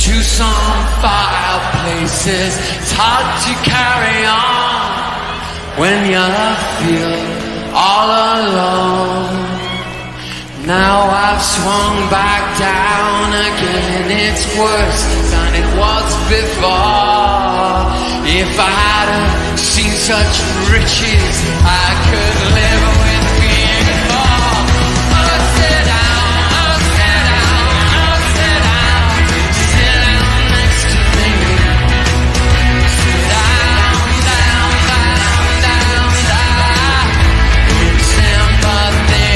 to some fireplaces. It's hard to carry on when you feel all alone. Now I've swung back down again. It's worse than it was before. If I hadn't seen such riches, I could live with being poor. I'll sit down, I'll sit down, I'll sit down. Sit down next to me. Sit down, down, down, down, down. Sympathy.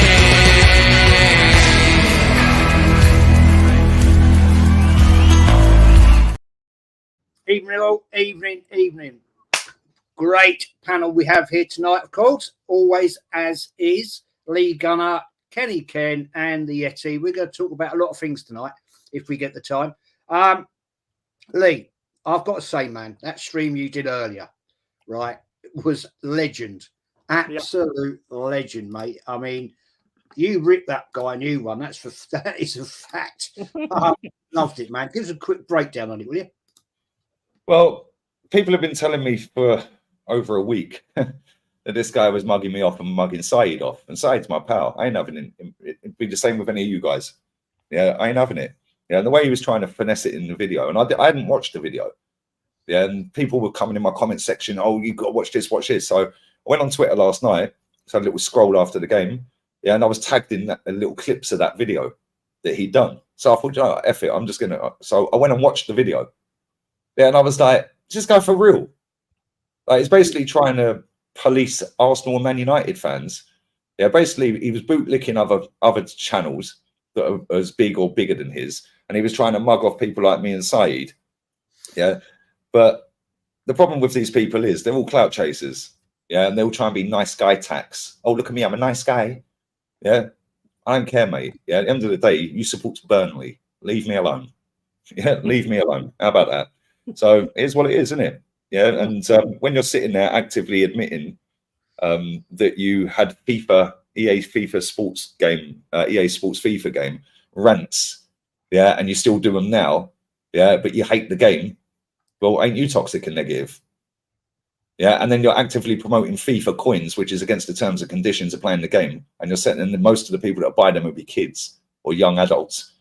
Evening. Great panel we have here tonight, of course. Always as is. Lee Gunner, Kenny Ken, and the Yeti. We're going to talk about a lot of things tonight, if we get the time. Lee, I've got to say, man, that stream you did earlier, right, was legend. Absolute legend, mate. I mean, you ripped that guy a new one. That is a fact. Loved it, man. Give us a quick breakdown on it, will you? Well, people have been telling me for over a week that this guy was mugging me off and mugging Saeed off. And Saeed's my pal. I ain't having it. It'd be the same with any of you guys. Yeah, I ain't having it. Yeah, and the way he was trying to finesse it in the video, and I hadn't watched the video. Yeah, and people were coming in my comment section, oh, you've got to watch this, watch this. So I went on Twitter last night, so a little scroll after the game. Yeah, and I was tagged in little clips of that video that he'd done. So I thought, oh, F it, I'm just going to. So I went and watched the video. Yeah, and I was like, just go for real. Like, he's basically trying to police Arsenal and Man United fans. Yeah, basically, he was bootlicking other channels that are as big or bigger than his, and he was trying to mug off people like me and Saeed. Yeah, but the problem with these people is they're all clout chasers. Yeah, and they'll try and be nice guy tax. Oh, look at me, I'm a nice guy. Yeah, I don't care, mate. Yeah, at the end of the day, you support Burnley. Leave me alone. Yeah, leave me alone. How about that? So here's what it is, isn't it? Yeah, and when you're sitting there actively admitting that you had EA Sports FIFA game rants, yeah, and you still do them now, yeah, but you hate the game, well, ain't you toxic and negative? Yeah, and then you're actively promoting FIFA coins, which is against the terms and conditions of playing the game, and you're setting, and most of the people that buy them will be kids or young adults,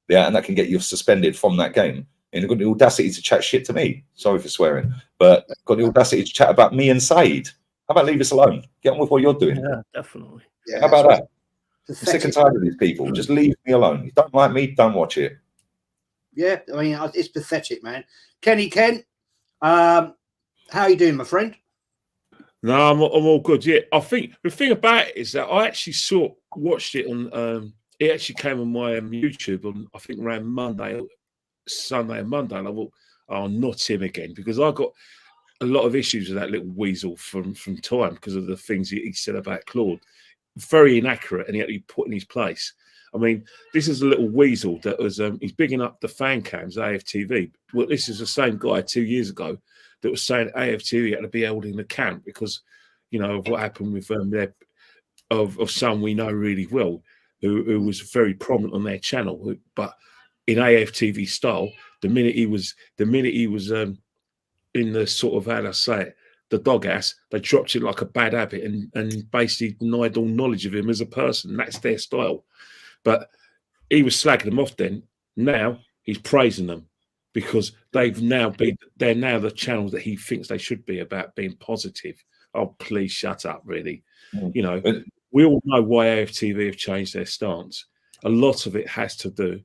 yeah, and that can get you suspended from that game. And you've got the audacity to chat shit to me. Sorry for swearing, but got the audacity to chat about me and Saeed. How about leave us alone? Get on with what you're doing. Yeah, definitely. Yeah, how about that? I'm pathetic. sick and tired of these people. Just leave me alone. You don't like me, don't watch it. Yeah, I mean, it's pathetic, man. Kenny Ken, how are you doing, my friend? No, I'm all good. Yeah, I think the thing about it is that I actually watched it on. It actually came on my YouTube on, I think, around Sunday and Monday, and I thought, oh, not him again, because I got a lot of issues with that little weasel from time because of the things he said about Claude. Very inaccurate, and he had to be put in his place. I mean, this is a little weasel that was he's bigging up the fan cams, AFTV. Well, this is the same guy 2 years ago that was saying AFTV had to be held in the camp because, you know, of what happened with of someone we know really well who was very prominent on their channel, but in AFTV style, the minute he was in the sort of, how do I say it, the doghouse, they dropped it like a bad habit and basically denied all knowledge of him as a person. That's their style. But he was slagging them off then. Now he's praising them because they're now the channels that he thinks they should be about being positive. Oh, please shut up, really. You know, we all know why AFTV have changed their stance. A lot of it has to do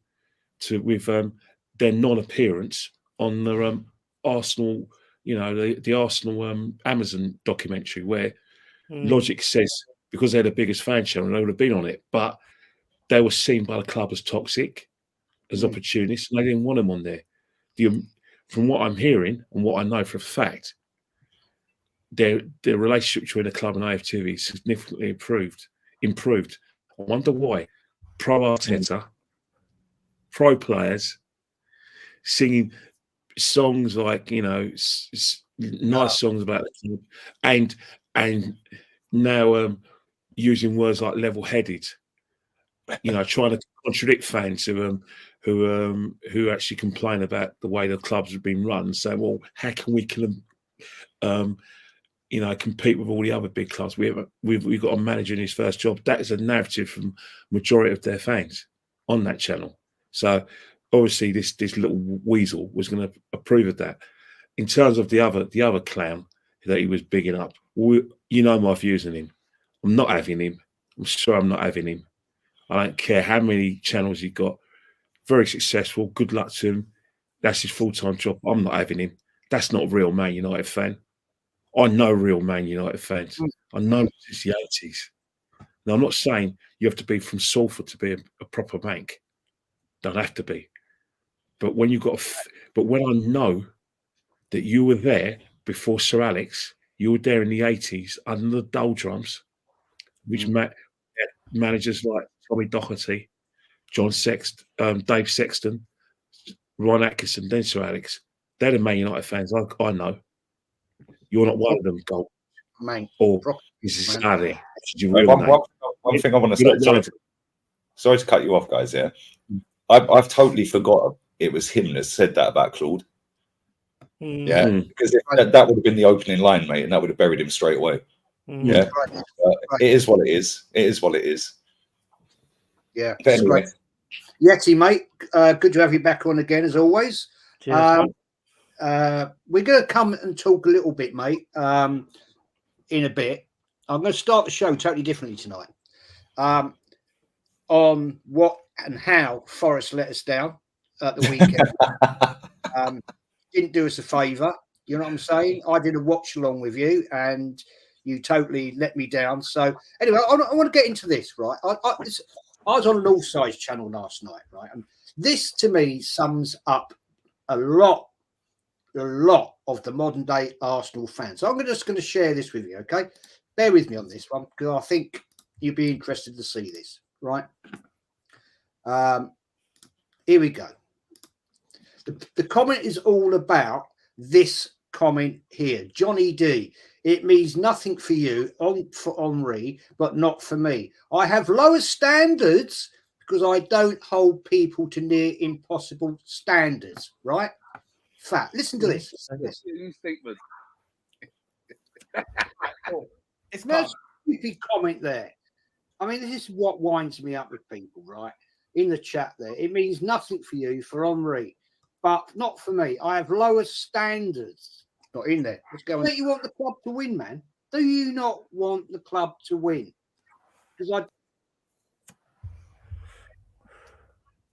with their non-appearance on the Arsenal, you know, the Arsenal Amazon documentary, where Logic says because they're the biggest fan channel, they would have been on it, but they were seen by the club as toxic, as opportunists, and they didn't want them on there. From what I'm hearing and what I know for a fact, their relationship between the club and AFTV is significantly improved. I wonder why. Pro Arteta, pro players, singing songs like, you know, nice songs about the club, and now using words like level-headed, you know, trying to contradict fans who who actually complain about the way the clubs have been run. Say, well, how can we compete with all the other big clubs? We've got a manager in his first job. That is a narrative from majority of their fans on that channel. So obviously this little weasel was going to approve of that. In terms of the other clown that he was bigging up, you know my views on him. I'm not having him. I'm sure I'm not having him. I don't care how many channels he got. Very successful. Good luck to him. That's his full-time job. I'm not having him. That's not a real Man United fan. I know real Man United fans. I know since the 80s. Now, I'm not saying you have to be from Salford to be a proper bank. Don't have to be. But when when I know that you were there before Sir Alex, you were there in the 80s under the doldrums, which managers like Tommy Doherty, John Sexton, Dave Sexton, Ron Atkinson, then Sir Alex. They're the Man United fans. I know. You're not one of them, Gold. Mate. Or this is Ali. One thing I want to say. Sorry to cut you off, guys. Yeah, I've totally forgot it was him that said that about Claude. Yeah, because that would have been the opening line, mate, and that would have buried him straight away. Yeah, it is what it is. It is what it is. Yeah, anyway. Yeti, mate, good to have you back on again as always. Cheers, we're going to come and talk a little bit, mate, in a bit. I'm going to start the show totally differently tonight on what and how Forest let us down at the weekend. Didn't do us a favour, you know what I'm saying? I did a watch along with you and you totally let me down. So anyway, I want to get into this, right? I was on an All Sides channel last night, right? And this to me sums up a lot of the modern day Arsenal fans. So I'm just going to share this with you, okay? Bear with me on this one because I think you'd be interested to see this, right? Here we go. The comment is all about this comment here. Johnny D. It means nothing for you, for Henri, but not for me. I have lower standards because I don't hold people to near impossible standards, right? Fat. Listen to this. It's no stupid comment there. I mean, this is what winds me up with people, right? In the chat there. It means nothing for you, for Henri, but not for me. I have lower standards. Not in there. Let's go on. Don't you want the club to win, man? Do you not want the club to win? Because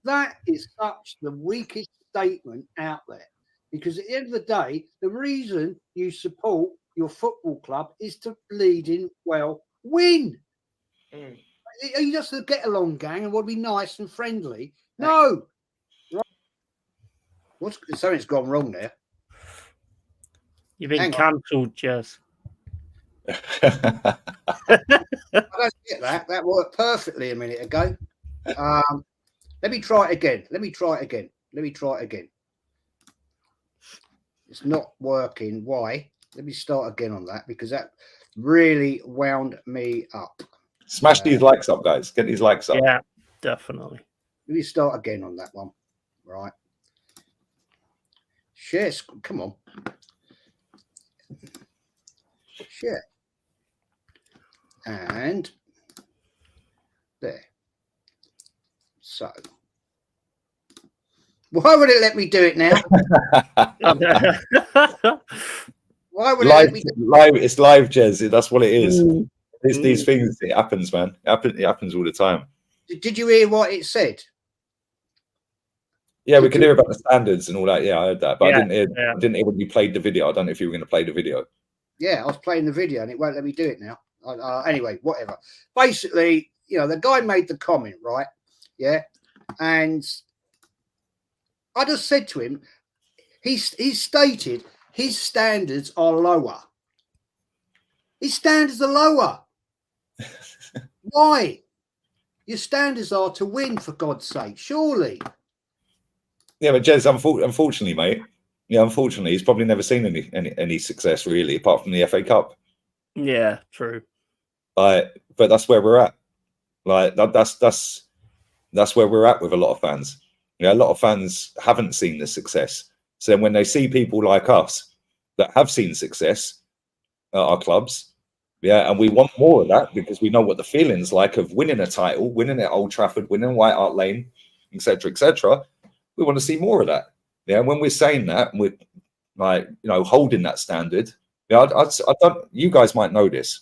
that is such the weakest statement out there. Because at the end of the day, the reason you support your football club is to bleeding well win. Are you just a get along gang and want to be nice and friendly? No. Right. Something's gone wrong there. You've been cancelled, Jez. I don't get that. That worked perfectly a minute ago. Let me try it again. It's not working. Why? Let me start again on that because that really wound me up. Smash these likes up, guys. Get these likes up. Yeah, definitely. Let me start again on that one. Right. Share. Come on. Share. And there. So. Why would it let me do it now? Why would it let me do it? It's live, Jez. That's what it is. It's these things. It happens, man. It happens all the time. Did you hear what it said? Yeah, we can hear about the standards and all that. Yeah, I heard that, but I didn't hear when you played the video. I don't know if you were going to play the video. Yeah, I was playing the video and it won't let me do it now. Anyway, whatever. Basically, you know, the guy made the comment, right? Yeah, and I just said to him, he stated his standards are lower. His standards are lower. Why? Your standards are to win, for God's sake, surely. Yeah, but Jez, unfortunately, mate. Yeah, unfortunately, he's probably never seen any success really, apart from the FA Cup. Yeah, true. But that's where we're at. Like that's where we're at with a lot of fans. Yeah, a lot of fans haven't seen the success. So then when they see people like us that have seen success at our clubs, yeah, and we want more of that because we know what the feeling's like of winning a title, winning at Old Trafford, winning White Hart Lane, etc., etc. We want to see more of that. Yeah, when we're saying that, we're like, holding that standard. Yeah, I don't. You guys might know this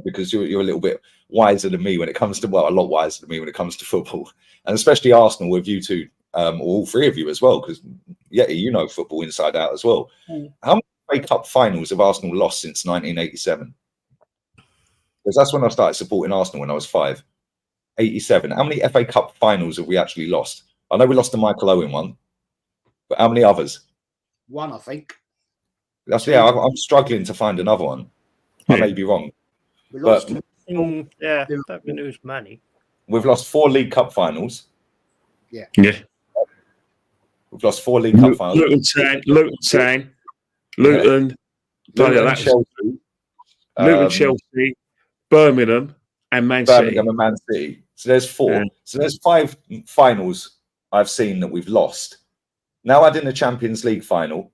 because you're a little bit wiser than me when it comes to, well, a lot wiser than me when it comes to football, and especially Arsenal with you two, all three of you as well, because Yeti, you know football inside out as well. How many FA Cup finals have Arsenal lost since 1987? Because that's when I started supporting Arsenal when I was 5. 87. How many FA Cup finals have we actually lost? I know we lost the Michael Owen one, but how many others? One, I think. I'm struggling to find another one. I may be wrong. We lost. Yeah, don't think it was many. We've lost 4 League Cup finals. Yeah. We've lost 4 League Cup finals. Luton, Chelsea, Birmingham, and Man City. And Man City. So there's 4. Yeah. So there's 5 finals I've seen that we've lost. Now add in the Champions League final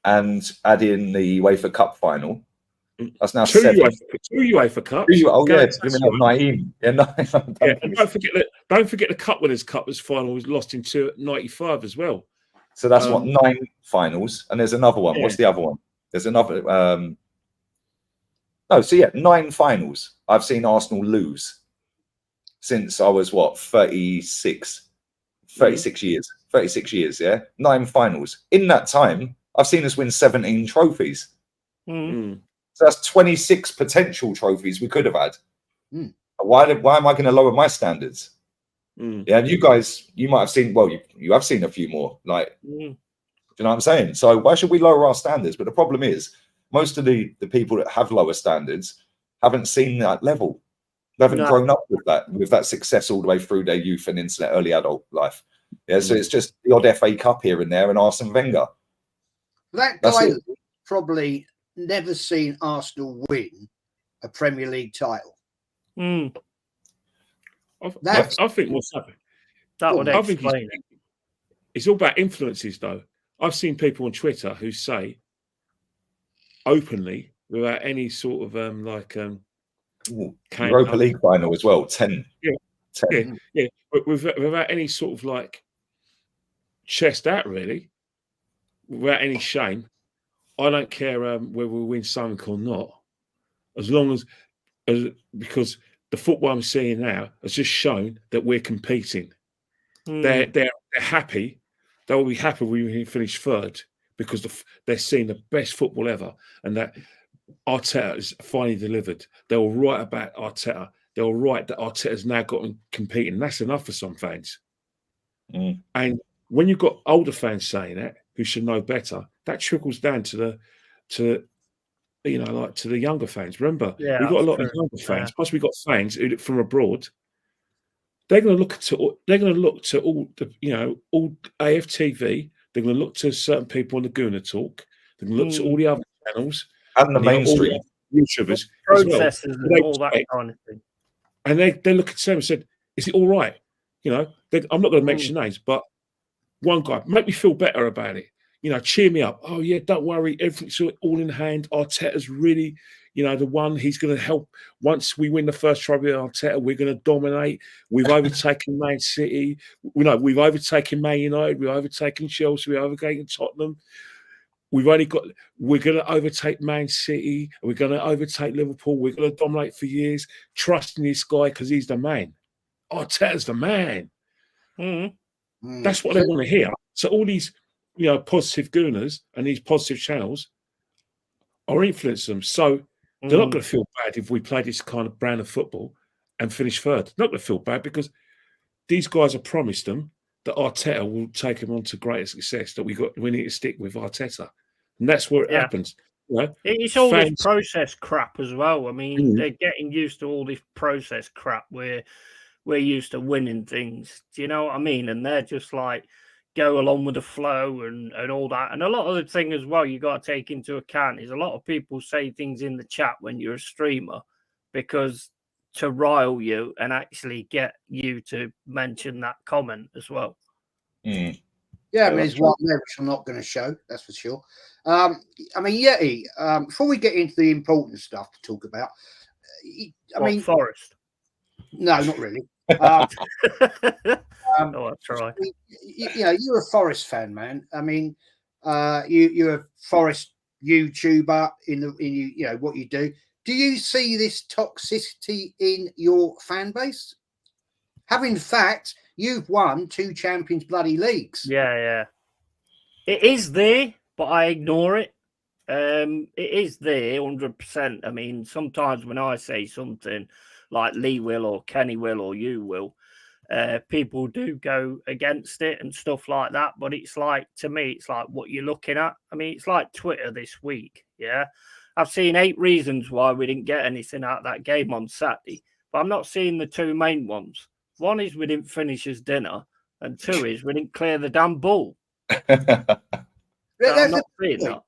and add in the UEFA Cup final. That's now 7. 2 UEFA Cups. Yeah, 19. Yeah, no, and don't forget the Cup Winners' Cup was final was lost in 95 as well. So that's 9 finals, and there's another one. Yeah. What's the other one? There's another. 9 finals I've seen Arsenal lose since I was 36 years. 36 years, yeah. 9 finals. In that time, I've seen us win 17 trophies. So that's 26 potential trophies we could have had. Why am I going to lower my standards? Yeah, and you guys, you might have seen, well, you have seen a few more. Like, do you know what I'm saying? So why should we lower our standards? But the problem is, most of the people that have lower standards haven't seen that level. They haven't grown up with that success all the way through their youth and into their early adult life. Yeah, so it's just the odd FA Cup here and there and Arsene Wenger. That guy probably never seen Arsenal win a Premier League title. I think what's happened. That would explain it. It's all about influences, though. I've seen people on Twitter who say openly, without any sort of Europa League final as well, 10. Yeah. But without any sort of like chest out, really, without any shame. I don't care whether we win something or not, as long as because the football I'm seeing now has just shown that we're competing. They're happy. They will be happy when we finish 3rd because they're seeing the best football ever, and that Arteta is finally delivered. They were right about Arteta. They were right that Arteta's now got them competing. That's enough for some fans. And when you've got older fans saying that, who should know better, that trickles down to the younger fans. Remember, we've got a lot of younger fans. Plus, we've got fans who from abroad. They're going to look to all the all AFTV. They're going to look to certain people on the Gooner Talk. They're going to look to all the other channels and the mainstream YouTubers, processes and all that kind of thing. And they look at them and said, "Is it all right?" I'm not going to mention names, but one guy, make me feel better about it. Cheer me up. Oh, yeah, don't worry. Everything's all in hand. Arteta's really, the one. He's going to help. Once we win the first trophy with Arteta, we're going to dominate. We've overtaken Man City. We've overtaken Man United. We've overtaken Chelsea. We've overtaken Tottenham. We're going to overtake Man City. We're going to overtake Liverpool. We're going to dominate for years. Trust in this guy because he's the man. Arteta's the man. That's what they want to hear. So all these, positive gooners and these positive channels are influencing them. So they're not going to feel bad if we play this kind of brand of football and finish 3rd. They're not going to feel bad because these guys have promised them that Arteta will take them on to greater success, that we need to stick with Arteta. And that's where it happens. It's all this process crap as well. I mean, they're getting used to all this process crap where we're used to winning things. Do you know what I mean? And they're just like, go along with the flow and all that. And a lot of the thing as well you got to take into account is a lot of people say things in the chat when you're a streamer because to rile you and actually get you to mention that comment as well. Mm. Yeah, I mean, there's one there which I'm not going to show, that's for sure. I mean, Yeti, before we get into the important stuff to talk about, Forest? No, not really. Oh, that's right. You're a Forest fan, man. I mean, you're a Forest YouTuber in what you do. Do you see this toxicity in your fan base? In fact, you've won 2 Champions bloody leagues. Yeah. It is there, but I ignore it. It is there 100%. I mean, sometimes when I say something like Lee will or Kenny will or you will, people do go against it and stuff like that. But it's like, to me, it's like what you're looking at. I mean, it's like Twitter this week. Yeah. I've seen 8 reasons why we didn't get anything out of that game on Saturday, but I'm not seeing the 2 main ones. One is we didn't finish his dinner, and 2 is we didn't clear the damn ball. I'm not seeing that.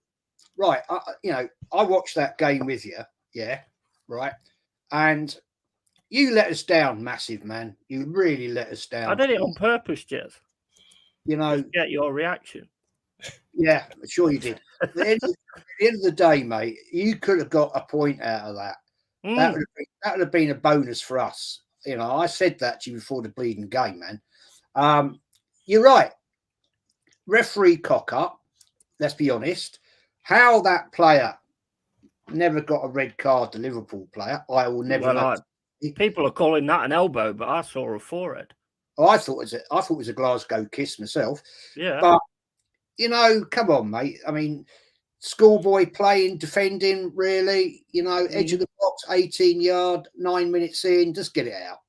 Right. I watched that game with you. Yeah. Right. And you let us down massive, man. You really let us down. I did it on purpose, Jez. To get your reaction. Yeah, I'm sure you did. At the end of the day, mate, you could have got a point out of that. That would have been a bonus for us. I said that to you before the bleeding game, man. You're right. Referee cock up. Let's be honest. How that player never got a red card, the Liverpool player, I will never know. People are calling that an elbow, but I saw a forehead. Oh, I thought it was a Glasgow kiss myself. Yeah. But come on, mate. I mean, schoolboy playing, defending, really, edge of the box, 18-yard, 9 minutes in, just get it out.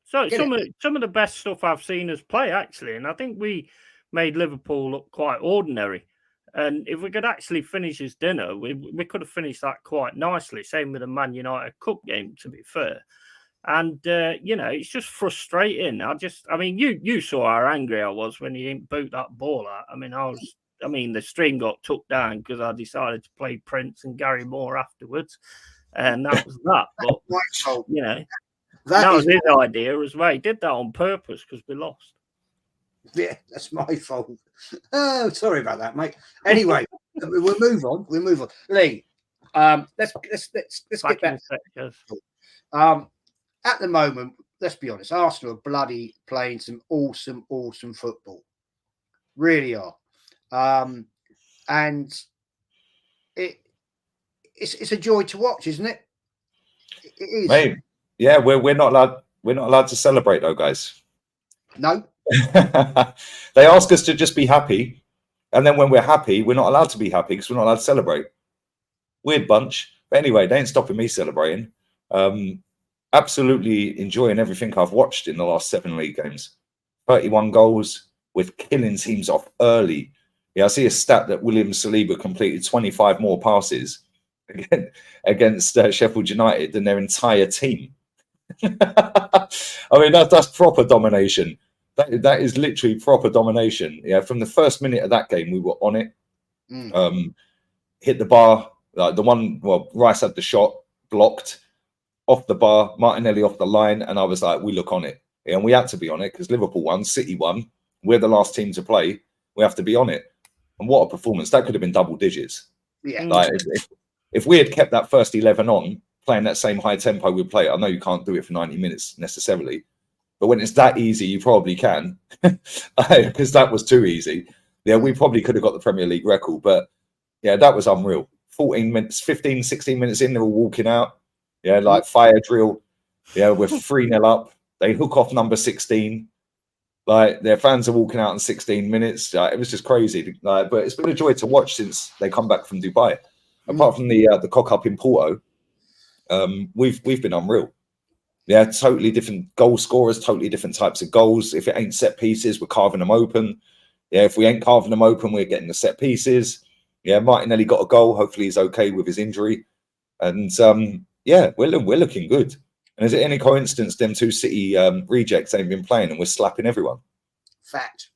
So some of the best stuff I've seen us play, actually, and I think we made Liverpool look quite ordinary. And if we could actually finish his dinner, we could have finished that quite nicely. Same with the Man United Cup game, to be fair. And, it's just frustrating. You saw how angry I was when he didn't boot that ball out. The stream got took down because I decided to play Prince and Gary Moore afterwards. And that was that. But, that was his idea as well. He did that on purpose because we lost. Yeah, that's my fault. Oh, sorry about that, mate. Anyway, we'll move on. Lee, let's get back. At the moment, let's be honest, Arsenal are bloody playing some awesome football. Really are. And it's a joy to watch, isn't it? It is. Mate, yeah, we're not allowed to celebrate though, guys. No. They ask us to just be happy, and then when we're happy, we're not allowed to be happy because we're not allowed to celebrate. Weird bunch. But anyway, they ain't stopping me celebrating. Absolutely enjoying everything I've watched in the last 7 league games. 31 goals with killing teams off early. Yeah, I see a stat that William Saliba completed 25 more passes against Sheffield United than their entire team. I mean, that's proper domination. That is literally proper domination. Yeah, from the first minute of that game, we were on it. Hit the bar, Rice had the shot, blocked, off the bar, Martinelli off the line, and I was like, we look on it. Yeah, and we had to be on it because Liverpool won, City won. We're the last team to play. We have to be on it. And what a performance. That could have been double digits. Yeah. Like, if we had kept that first 11 on, playing that same high tempo we play, I know you can't do it for 90 minutes necessarily, but when it's that easy, you probably can, because that was too easy. Yeah, we probably could have got the Premier League record, but yeah, that was unreal. 14 minutes, 15, 16 minutes in, they're all walking out. Yeah, like fire drill. Yeah, we're 3-0 up. They hook off number 16. Like, their fans are walking out in 16 minutes. It was just crazy. But it's been a joy to watch since they come back from Dubai. Apart from the cock up in Porto, we've been unreal. Yeah, totally different goal scorers, totally different types of goals. If it ain't set pieces, we're carving them open. Yeah, if we ain't carving them open, we're getting the set pieces. Yeah, Martinelli got a goal. Hopefully he's okay with his injury. And yeah, we're looking good. And is it any coincidence them 2 City rejects ain't been playing and we're slapping everyone? Fact.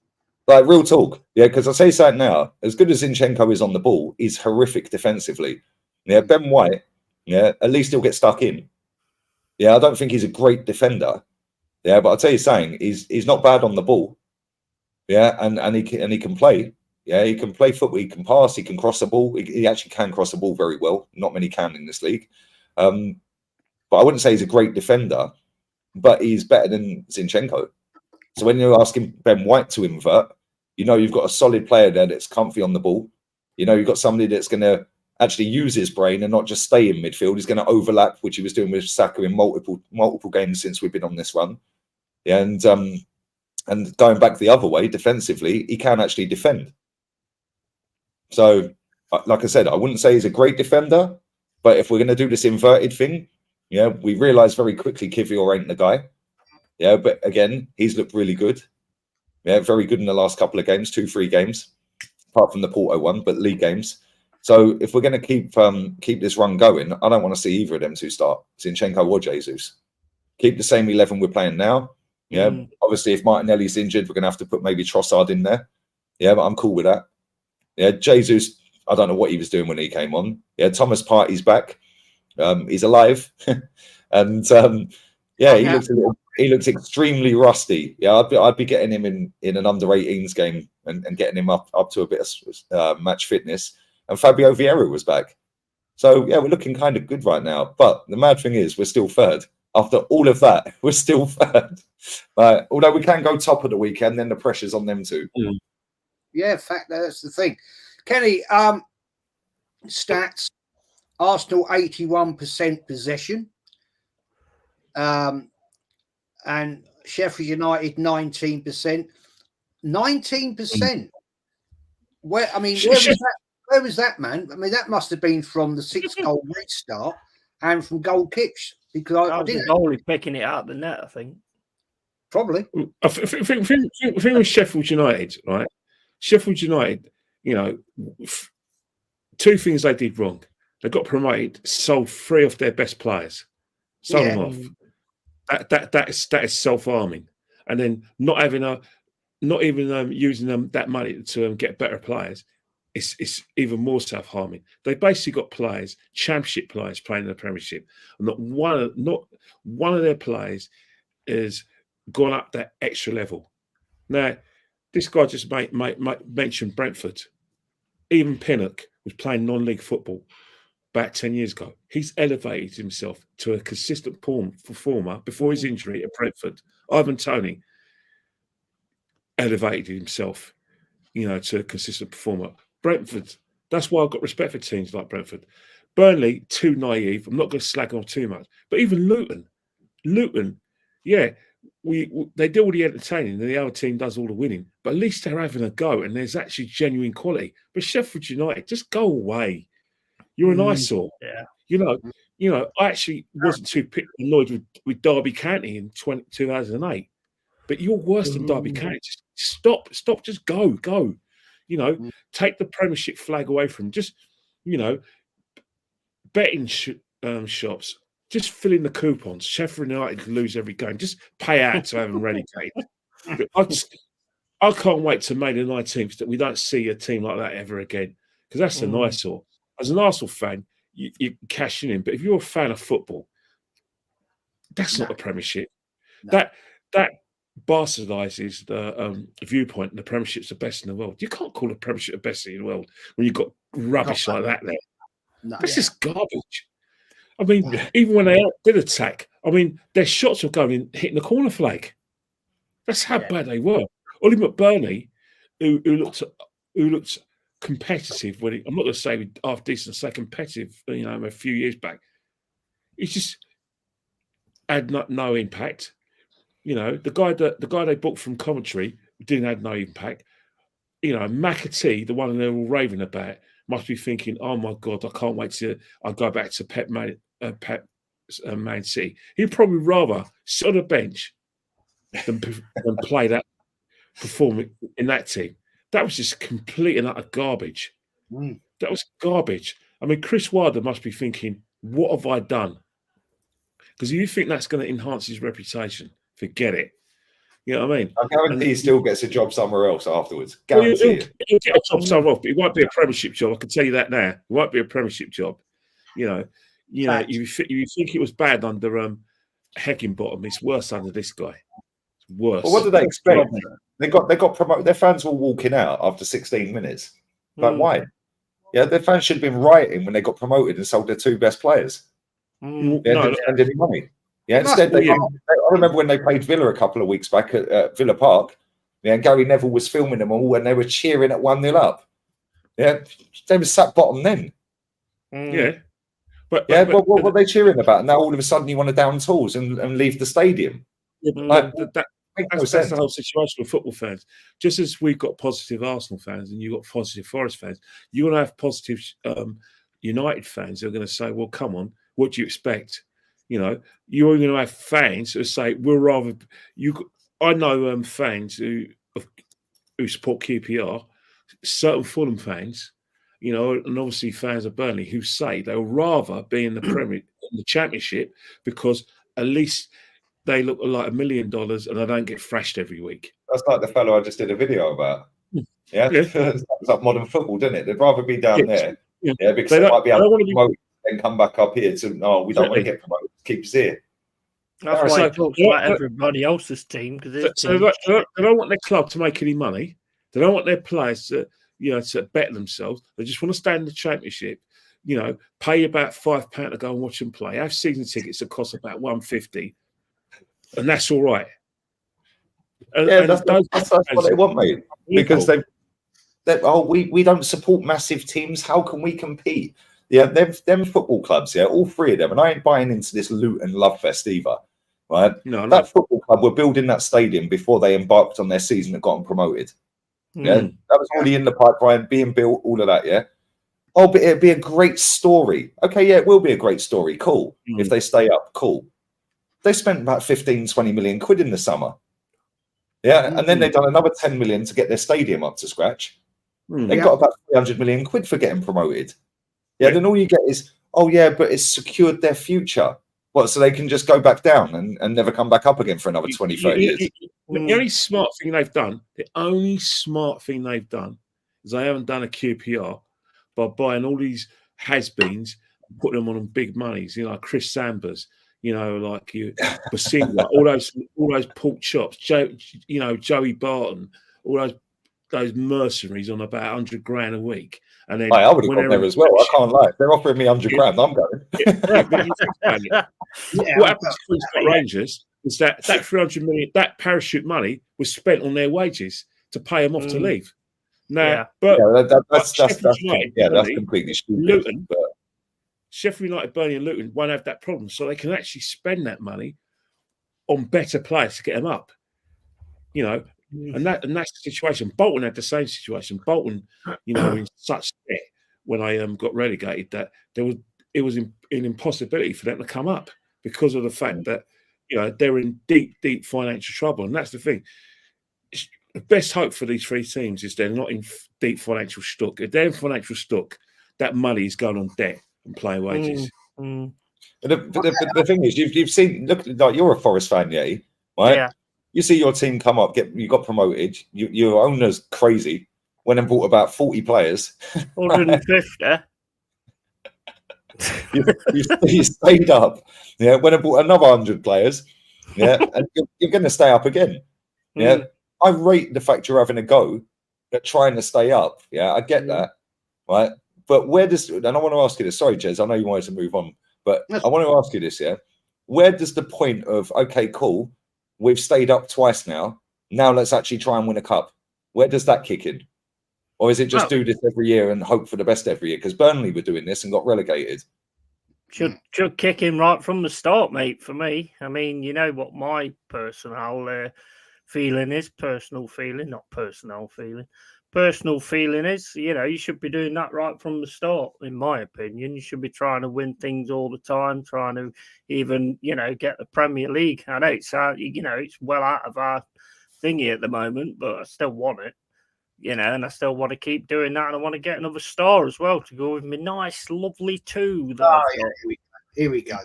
Like, real talk. Yeah, because I'll say something now. As good as Zinchenko is on the ball, he's horrific defensively. Yeah, Ben White, yeah, at least he'll get stuck in. Yeah, I don't think he's a great defender. Yeah, but I'll tell you something, he's not bad on the ball. Yeah, and he can play. Yeah, he can play football. He can pass. He can cross the ball. He actually can cross the ball very well. Not many can in this league. But I wouldn't say he's a great defender, but he's better than Zinchenko. So when you're asking Ben White to invert, you've got a solid player there that's comfy on the ball. You've got somebody that's going to actually use his brain and not just stay in midfield. He's going to overlap, which he was doing with Saka in multiple games since we've been on this run. Yeah, and going back the other way, defensively, he can actually defend. So, like I said, I wouldn't say he's a great defender, but if we're going to do this inverted thing, we realise very quickly Kivior ain't the guy. Yeah, but again, he's looked really good. Yeah, very good in the last couple of games, 2-3 games, apart from the Porto one, but league games. So if we're going to keep this run going, I don't want to see either of them two start, Zinchenko or Jesus. Keep the same 11 we're playing now. Yeah, obviously, if Martinelli's injured, we're going to have to put maybe Trossard in there. Yeah, but I'm cool with that. Yeah, Jesus, I don't know what he was doing when he came on. Yeah, Thomas Partey's back. He's alive. And he looks extremely rusty. Yeah, I'd be getting him in an under-18s game and getting him up to a bit of match fitness. And Fabio Vieira was back. So, yeah, we're looking kind of good right now. But the mad thing is we're still third. After all of that, we're still third. Although we can go top of the weekend, then the pressure's on them too. Yeah, in fact, that's the thing. Kenny, stats, Arsenal 81% possession. And Sheffield United 19%. 19%. Where was that, man? I mean, that must have been from the 6-goal restart and from goal kicks, because I didn't. Goalie picking it out the net, I think. Probably. I think with Sheffield United, right? Sheffield United, two things they did wrong. They got promoted, sold 3 of their best players, sold them off. That is self-harming, and then not even using that money to get better players. It's even more self-harming. They basically got players, championship players, playing in the Premiership, and not one of their players has gone up that extra level. Now, this guy just mentioned Brentford. Even Pinnock was playing non-league football about 10 years ago. He's elevated himself to a consistent performer before his injury at Brentford. Ivan Toney elevated himself, to a consistent performer. Brentford, that's why I've got respect for teams like Brentford. Burnley, too naive. I'm not going to slag on too much. But even Luton, yeah, they do all the entertaining and the other team does all the winning. But at least they're having a go and there's actually genuine quality. But Sheffield United, just go away. You're an eyesore. Yeah. I actually wasn't too annoyed with Derby County in 2008. But you're worse than Derby County. Just stop, just go. Take the Premiership flag away from them. Just, betting shops, just fill in the coupons. Sheffield United lose every game. Just pay out to have them relegated. I can't wait to May the 19th that we don't see a team like that ever again, because that's an eyesore. As an Arsenal fan, you cash in. But if you're a fan of football, that's not a Premiership. No. That bastardizes the viewpoint. The Premiership's the best in the world. You can't call a Premiership the best in the world when you've got rubbish like that there. No, this is garbage. I mean, even when they did attack, their shots were going hitting the corner flag. That's how bad they were. Ollie McBurney, who looked competitive when I'm not going to say half decent, say competitive, a few years back. He just had no impact. The guy they booked from Coventry didn't have no impact. McAtee, the one they're all raving about, must be thinking, "Oh my God, I can't wait till I go back to Pep Man City." He'd probably rather sit on a bench than play that, perform in that team. That was just complete and utter garbage. That was garbage. Chris Wilder must be thinking, "What have I done?" Because if you think that's going to enhance his reputation, forget it. You know what I mean? I guarantee he still gets a job somewhere else afterwards. Guarantee he'll get a job somewhere else, but it won't be a Premiership job. I can tell you that now. It won't be a Premiership job. If you think it was bad under Heckingbottom, it's worse under this guy. It's Worse. Well, what did they expect? They got promoted. Their fans were walking out after 16 minutes. Like, why? Yeah, their fans should have been rioting when they got promoted and sold their two best players. They didn't spend any money. Yeah, instead I remember when they played Villa a couple of weeks back at Villa Park. Yeah, and Gary Neville was filming them all, and they were cheering at 1-0 up. Yeah, they were sat bottom then. Yeah, but what were they cheering about? And now all of a sudden you want to down tools and leave the stadium. Yeah, that's the whole situation with football fans. Just as we've got positive Arsenal fans and you've got positive Forest fans, you're going to have positive United fans who are going to say, well, come on, what do you expect? You know, you're going to have fans who say, we'll rather you. I know fans who support QPR, certain Fulham fans, you know, and obviously fans of Burnley who say they'll rather be in the Premier, in the Championship, because at least they look like $1 million and they don't get thrashed every week. That's like the fellow I just did a video about. Yeah, it's like modern football, didn't it? They'd rather be down there, because they might be able to promote and come back up here to. No, we don't want to get promoted. Keep us here. That's why he talks about everybody else's team, because they don't want their club to make any money. They don't want their players to, to better themselves. They just want to stay in the Championship. You know, pay about £5 to go and watch them play. Have season tickets that cost about £150, and that's all right. That's what they want, mate. Because we don't support massive teams. How can we compete? Yeah, them football clubs. Yeah, all three of them. And I ain't buying into this Luton love fest either. Right? No. That football club were building that stadium before they embarked on their season and got them promoted. Yeah, that was already in the pipeline, being built, all of that. Yeah. Oh, but it'd be a great story. Okay, yeah, it will be a great story. Cool. If they stay up, cool. They spent about 15-20 million quid in the summer. Yeah, and then they've done another 10 million to get their stadium up to scratch. They got about 300 million quid for getting promoted. Yeah, then all you get is, oh yeah, but it's secured their future. What, so they can just go back down and never come back up again for another 20, 30 years? The only smart thing they've done is they haven't done a QPR by buying all these has-beens and putting them on big monies, like Chris Sambers, like Basinga, all those pork chops, Joey Barton, all those mercenaries on about 100 grand a week. And then I would have gone there as well. I can't lie. If they're offering me 100 grand, I'm going. What happened to Queen's Park Rangers is that 300 million, that parachute money was spent on their wages to pay them off to leave. Now, that's completely stupid. Luton, Sheffield United, Burnley, and Luton won't have that problem, so they can actually spend that money on better players to get them up. And that's the situation. Bolton had the same situation. Bolton, in such debt when I got relegated that it was an impossibility for them to come up because of the fact that they're in deep financial trouble. And that's the thing. The best hope for these three teams is they're not in deep financial stuck. If they're in financial stuck, that money is going on debt and playing wages. The thing is, you've seen. Look, like you're a Forest fan, Yeti, right? Yeah. You see your team come up, you got promoted. Your owner's crazy. Went and bought about 40 players. 150. you stayed up. Yeah, went and bought another 100 players. Yeah, and you're going to stay up again. Yeah, I rate the fact you're having a go at trying to stay up. Yeah, I get that, right? But where does, and I want to ask you this. Sorry, Jez, I know you wanted to move on, but I want to ask you this. Yeah, where does the point of okay, cool, we've stayed up twice now. Now let's actually try and win a cup. Where does that kick in? Or is it just do this every year and hope for the best every year? Because Burnley were doing this and got relegated. Should kick in right from the start, mate, for me. I mean, you know what my personal feeling is. Personal feeling, not personal feeling. Personal feeling is, you should be doing that right from the start, in my opinion. You should be trying to win things all the time, trying to even, get the Premier League. I know it's, it's well out of our thingy at the moment, but I still want it, and I still want to keep doing that. And I want to get another star as well to go with me nice, lovely 2. Here we go.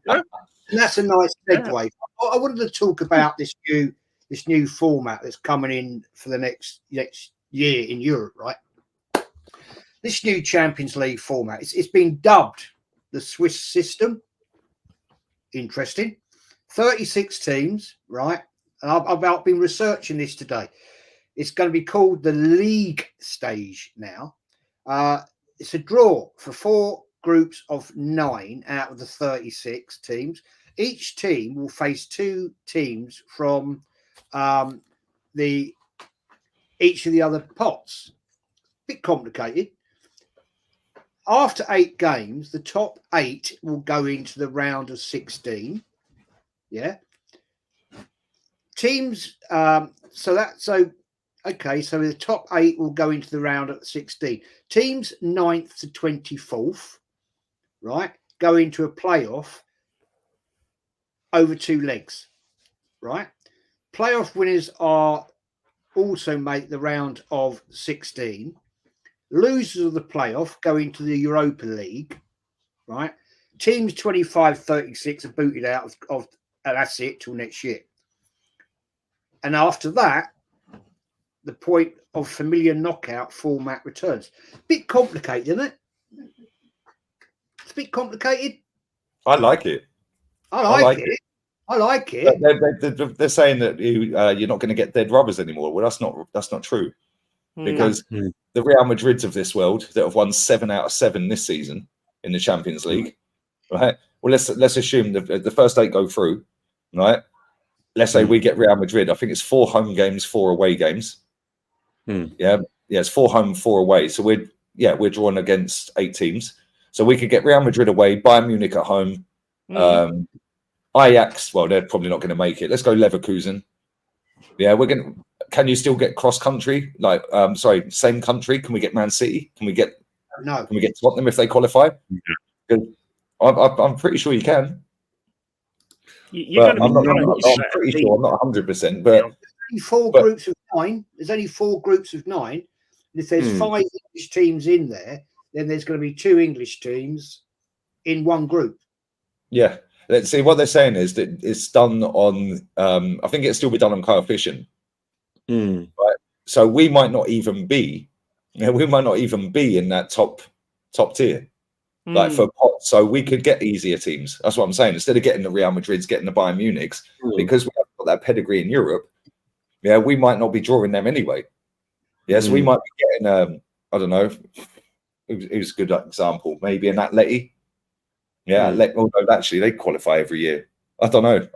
And that's a nice segue. I wanted to talk about this new format that's coming in for the next year in Europe, right? This new Champions League format, it's been dubbed the Swiss system. Interesting. 36 teams, right? And I've been researching this today. It's going to be called the league stage now. It's a draw for 4 groups of 9 out of the 36 teams. Each team will face 2 teams from each of the other pots. Bit complicated. After 8 games, the top 8 will go into the round of 16. Yeah. Teams. So the top 8 will go into the round of 16. Teams 9th to 24th, right, go into a playoff over 2 legs, right? Playoff winners are also make the round of 16. Losers of the playoff go into the Europa League, right? Teams 25-36 are booted out of and that's it till next year. And after that, the point of familiar knockout format returns. Bit complicated, isn't it? It's a bit complicated. I like it. I like it. I like it. They're saying that you're not going to get dead rubbers anymore. Well, that's not true, because the Real Madrids of this world that have won 7 out of 7 this season in the Champions League, right? Well, let's assume the first 8 go through, right? Let's say we get Real Madrid. I think it's 4 home games, 4 away games. Yeah, it's 4 home, 4 away. So we're drawn against 8 teams. So we could get Real Madrid away, Bayern Munich at home, Ajax. Well, they're probably not going to make it. Let's go Leverkusen. Yeah, can you still get cross country? Like, same country? Can we get Man City? Can we get Tottenham if they qualify? I'm pretty sure you can. I'm pretty sure. I'm not 100%. But only 4 groups of 9. There's only 4 groups of 9. And if there's 5 English teams in there, then there's going to be 2 English teams in one group. Yeah. Let's see. What they're saying is that it's done on. I think it'll still be done on coefficient. Right? So we might not even be. We might not even be in that top tier. Like for pots, so we could get easier teams. That's what I'm saying. Instead of getting the Real Madrids, getting the Bayern Munichs, because we haven't got that pedigree in Europe. Yeah, we might not be drawing them anyway. Yes, we might be getting. I don't know. Who's a good example? Maybe an Atleti. Yeah, although actually they qualify every year. I don't know.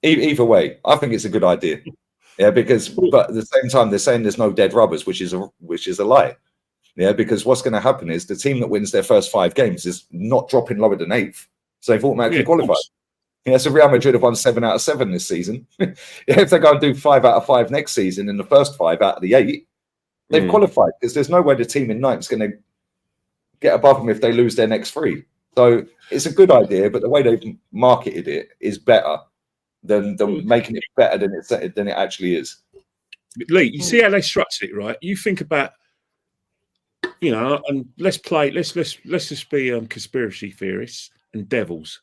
Either way, I think it's a good idea. Yeah, but at the same time they're saying there's no dead rubbers, which is a lie. Yeah, because what's going to happen is the team that wins their first 5 games is not dropping lower than 8th, so they've automatically qualified. Yeah, so Real Madrid have won 7 out of 7 this season. If they go and do 5 out of 5 next season in the first 5 out of the 8, they've qualified, because there's no way the team in 9th is going to get above them if they lose their next 3. So it's a good idea, but the way they've marketed it is better than making it better than it actually is. Lee, you see how they structured it, right? You think about, and let's just be conspiracy theorists and devils.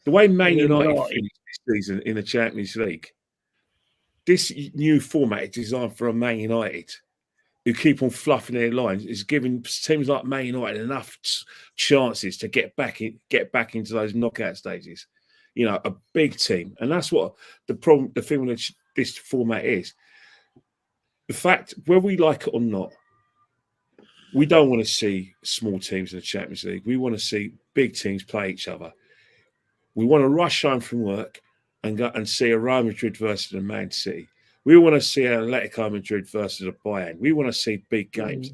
The way Man United finished this season in the Champions League, this new format is designed for a Man United who keep on fluffing their lines, is giving teams like Man United enough chances to get back into those knockout stages. A big team, and that's what the problem. The thing with this format is the fact, whether we like it or not, we don't want to see small teams in the Champions League. We want to see big teams play each other. We want to rush home from work and go and see a Real Madrid versus a Man City. We want to see an Atletico Madrid versus a Bayern. We want to see big games.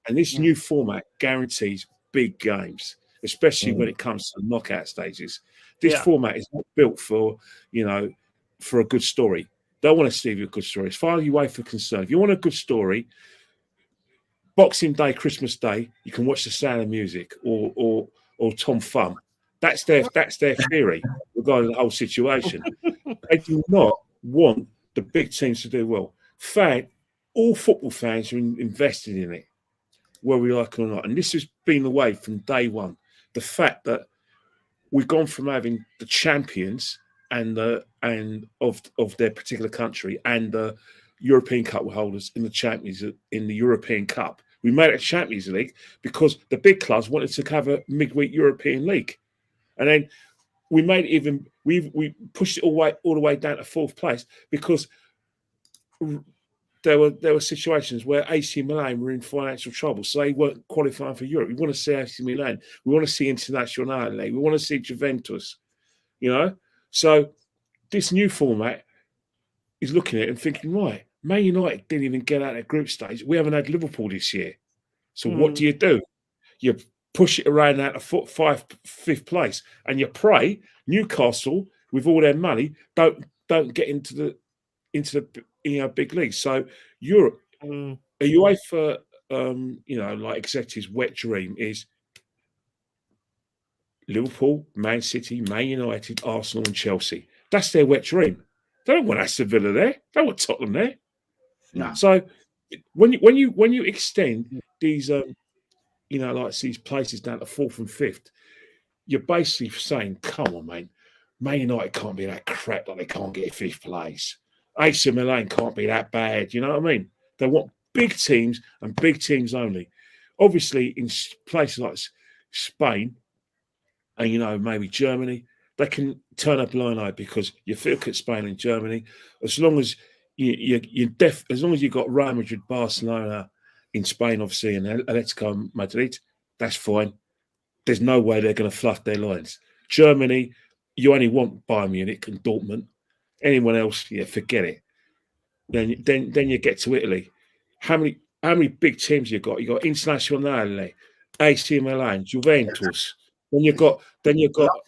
And this new format guarantees big games, especially when it comes to the knockout stages. This format is not built for a good story. Don't want to see a good story. As far as you wait for concern, if you want a good story, Boxing Day, Christmas Day, you can watch The Sound of Music or Tom Thumb. That's their theory regarding the whole situation. They do not want the big teams to do well. All football fans are invested in it, whether we like it or not. And this has been the way from day one. The fact that we've gone from having the champions and of their particular country and the European Cup holders in the European Cup. We made it a Champions League because the big clubs wanted to have a midweek European League. And then we made it even. We pushed it all the way down to 4th place because there were situations where AC Milan were in financial trouble, so they weren't qualifying for Europe. We want to see AC Milan. We want to see Internazionale. We want to see Juventus. You know, so this new format is looking at it and thinking, right, Man United didn't even get out of group stage. We haven't had Liverpool this year. So what do? You push it around out to 5th place, and you pray Newcastle, with all their money, don't get into the big league. So Europe, a UEFA, like executives' wet dream is Liverpool, Man City, Man United, Arsenal, and Chelsea. That's their wet dream. They don't want Aston Villa there. They want Tottenham there. No. So when you extend these like these places down to 4th and 5th, you're basically saying, come on, mate, Man United can't be that crap that they can't get 5th place. AC Milan can't be that bad. You know what I mean? They want big teams and big teams only. Obviously, in places like Spain and maybe Germany, they can turn a blind eye because you look at Spain and Germany. As long as as long as you've got Real Madrid, Barcelona in Spain, obviously, and Atletico Madrid, that's fine. There's no way they're going to fluff their lines. Germany, you only want Bayern Munich and Dortmund. Anyone else, forget it. Then you get to Italy. How many big teams you got? You got Internazionale, AC Milan, Juventus. Then you got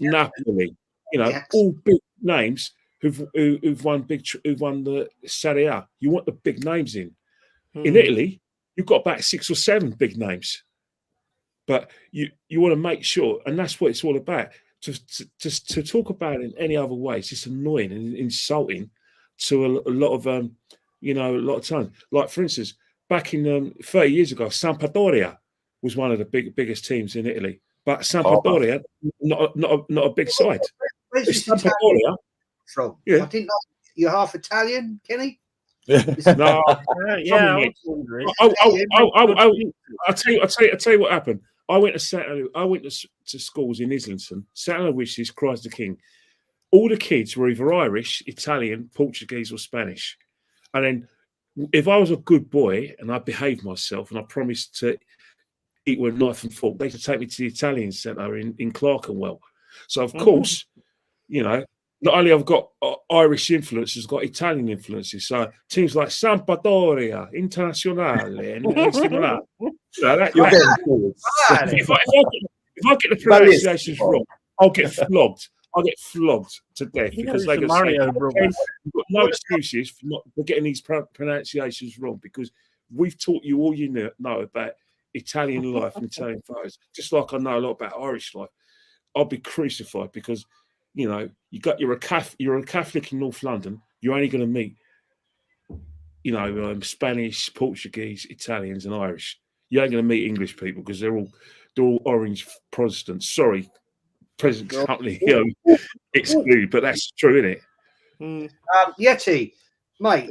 Napoli. All big names who've won the Serie A. You want the big names in. In Italy, you've got about 6 or 7 big names, but you want to make sure, and that's what it's all about. To talk about it in any other way, it's just annoying and insulting to a lot of a lot of times. Like for instance, back in 30 years ago, Sampdoria was one of the biggest teams in Italy, but Sampdoria not a big side. Where's this Sampdoria from? Yeah. I didn't know you're half Italian, Kenny. No, yeah. I'll tell you what happened. I went to schools in Islington, St. Aloysius, Christ the King. All the kids were either Irish, Italian, Portuguese, or Spanish. And then, if I was a good boy and I behaved myself and I promised to eat with a knife and fork, they could take me to the Italian centre in Clerkenwell. So of course, not only I've got Irish influences, I've got Italian influences. So teams like Sampdoria, Internazionale, and everything like that. If I get the pronunciations wrong, I'll get flogged. I'll get flogged to death because they got no excuses for getting these pronunciations wrong because we've taught you all you know about Italian life and Italian photos, just like I know a lot about Irish life. I'll be crucified because you're a Catholic in North London. You're only going to meet Spanish, Portuguese, Italians, and Irish. You ain't going to meet English people because they're all orange Protestants. Sorry, present company exclude, but that's true, isn't it? Yeti, mate.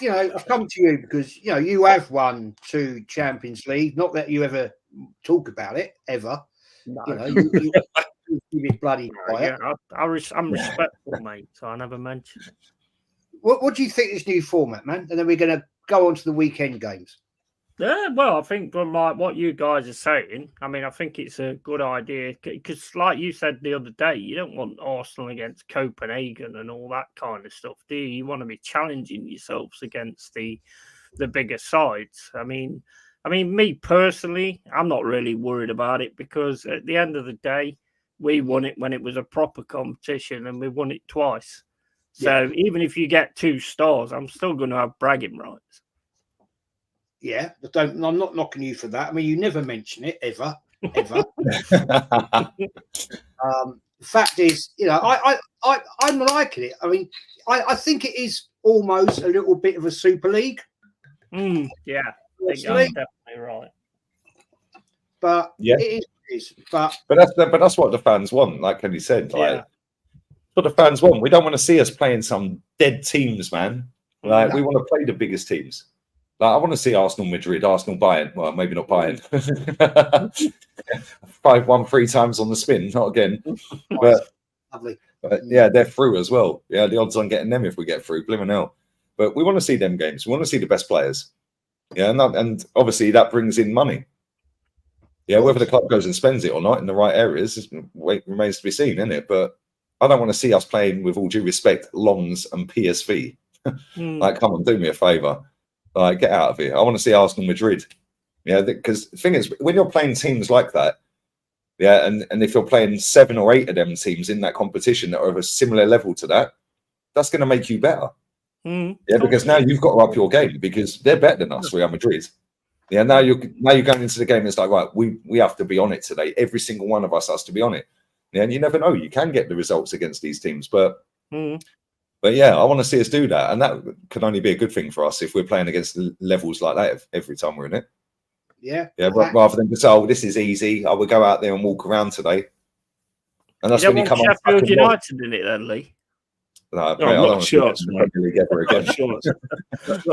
I've come to you because you have won 2 Champions League. Not that you ever talk about it ever. No. You keep it bloody quiet. Yeah, I'm respectful, mate. So I never mention it. What do you think of this new format, man? And then we're going to go on to the weekend games. Yeah, well, I think from what you guys are saying, I think it's a good idea because, like you said the other day, you don't want Arsenal against Copenhagen and all that kind of stuff, do you? You want to be challenging yourselves against the bigger sides. I mean, me personally, I'm not really worried about it because at the end of the day, we won it when it was a proper competition and we won it twice. So even if you get 2 stars, I'm still going to have bragging rights. Yeah, but I'm not knocking you for that. You never mention it ever. The fact is, I'm liking it. I think it is almost a little bit of a Super League. Yeah, I think you're definitely right. But it is. But that's what the fans want. Like Kenny said, what the fans want. We don't want to see us playing some dead teams, man. We want to play the biggest teams. Like, I want to see Arsenal, Madrid, Arsenal, Bayern. Well, maybe not Bayern. 5-1 3 times on the spin, not again. But, Lovely. but yeah, they're through as well. Yeah, the odds on getting them if we get through, blimmin' hell. But we want to see them games. We want to see the best players. Yeah, and obviously that brings in money. Yeah, whether the club goes and spends it or not in the right areas remains to be seen, isn't it? But I don't want to see us playing, with all due respect, Lons and PSV. Like, come on, do me a favour. Like, get out of here. I want to see Arsenal, Madrid. Yeah, because the thing is, when you're playing teams like that, yeah, and if you're playing 7 or 8 of them teams in that competition that are of a similar level to that, that's going to make you better. Yeah, because now you've got to up your game because they're better than us, Real Madrid. Yeah, now you're going into the game. It's like, right, we have to be on it today. Every single one of us has to be on it. Yeah, and you never know. You can get the results against these teams, but yeah, I want to see us do that, and that can only be a good thing for us if we're playing against levels like that every time we're in it. Yeah, rather than just, oh, this is easy. I will go out there and walk around today, and that's when you come on. Sheffield United in it, then, Lee. No, mate, I don't want to do this in the Premier League ever again.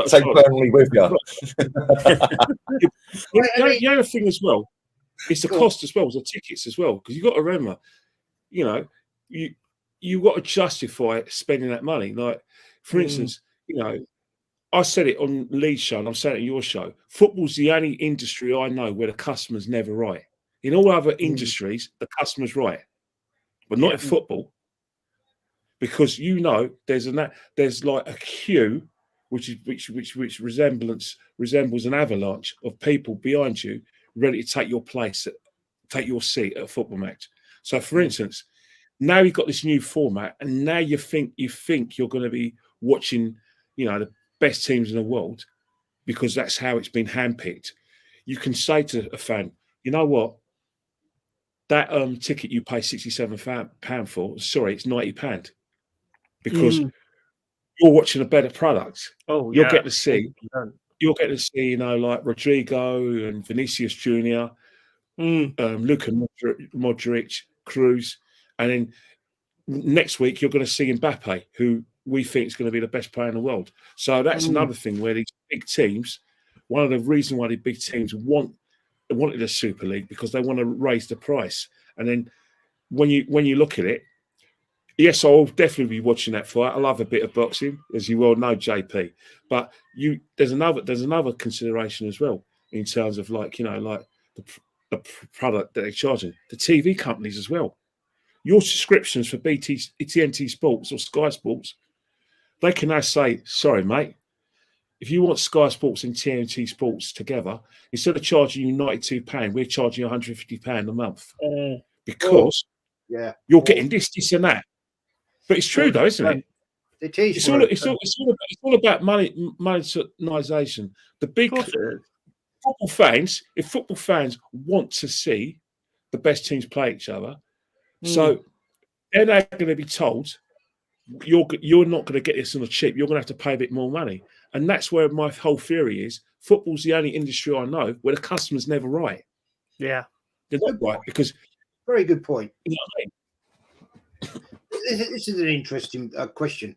Take Burnley with you. The other thing as well, it's the cost as well, it's the tickets as well, because you've got to remember, you know, you got to justify spending that money. Like, for instance, you know, I said it on Lee's show, and I'm saying it on your show. Football's the only industry I know where the customer's never right. In all other industries, the customer's right, but not in football. Because you know there's like a queue, which resembles an avalanche of people behind you, ready to take your place, take your seat at a football match. So, for instance, now you've got this new format, and now you think you're going to be watching, you know, the best teams in the world, because that's how it's been handpicked. You can say to a fan, you know what? That ticket you pay £67 for, sorry, it's £90. Because you're watching a better product. Oh, you'll get to see, you know, like Rodrigo and Vinicius Jr., Luka Modric, Cruz, and then next week you're going to see Mbappe, who we think is going to be the best player in the world. So that's another thing where these big teams, one of the reasons why the big teams wanted a Super League, because they want to raise the price. And then when you look at it, yes, I'll definitely be watching that fight. I love a bit of boxing, as you well know, JP. But there's another consideration as well in terms of, like, you know, like the product that they're charging, the TV companies as well. Your subscriptions for TNT Sports or Sky Sports, they can now say, sorry, mate, if you want Sky Sports and TNT Sports together, instead of charging you £92, we're charging you £150 a month, because you're getting this, and that. But it's true, though, isn't it? It is. It's all about monetization. The big football fans, if football fans want to see the best teams play each other, so they're now going to be told, you're not going to get this on the cheap. You're going to have to pay a bit more money, and that's where my whole theory is. Football's the only industry I know where the customer's never right. Yeah, they're not right, because very good point. You know what I mean? This is an interesting question.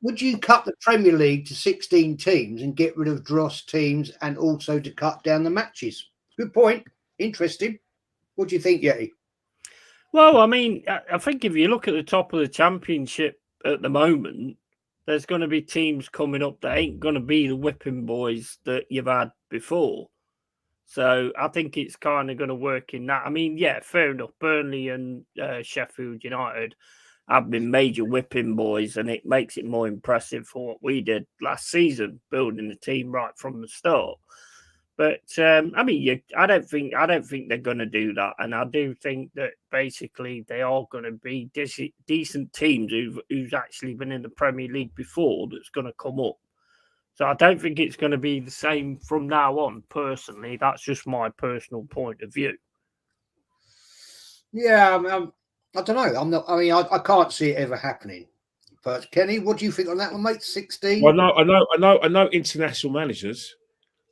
Would you cut the Premier League to 16 teams and get rid of dross teams, and also to cut down the matches? Good point. Interesting. What do you think, Yeti? Well, I mean, I think if you look at the top of the Championship at the moment, there's going to be teams coming up that ain't going to be the whipping boys that you've had before. So I think it's kind of going to work in that. I mean, yeah, fair enough. Burnley and Sheffield United have been major whipping boys, and it makes it more impressive for what we did last season, building the team right from the start. But I mean, I don't think they're going to do that, and I do think that basically they are going to be decent teams who's actually been in the Premier League before that's going to come up. So I don't think it's going to be the same from now on, personally. That's just my personal point of view. Yeah, I don't know. I can't see it ever happening. But Kenny, what do you think on that one, mate? 16? Well, I know international managers.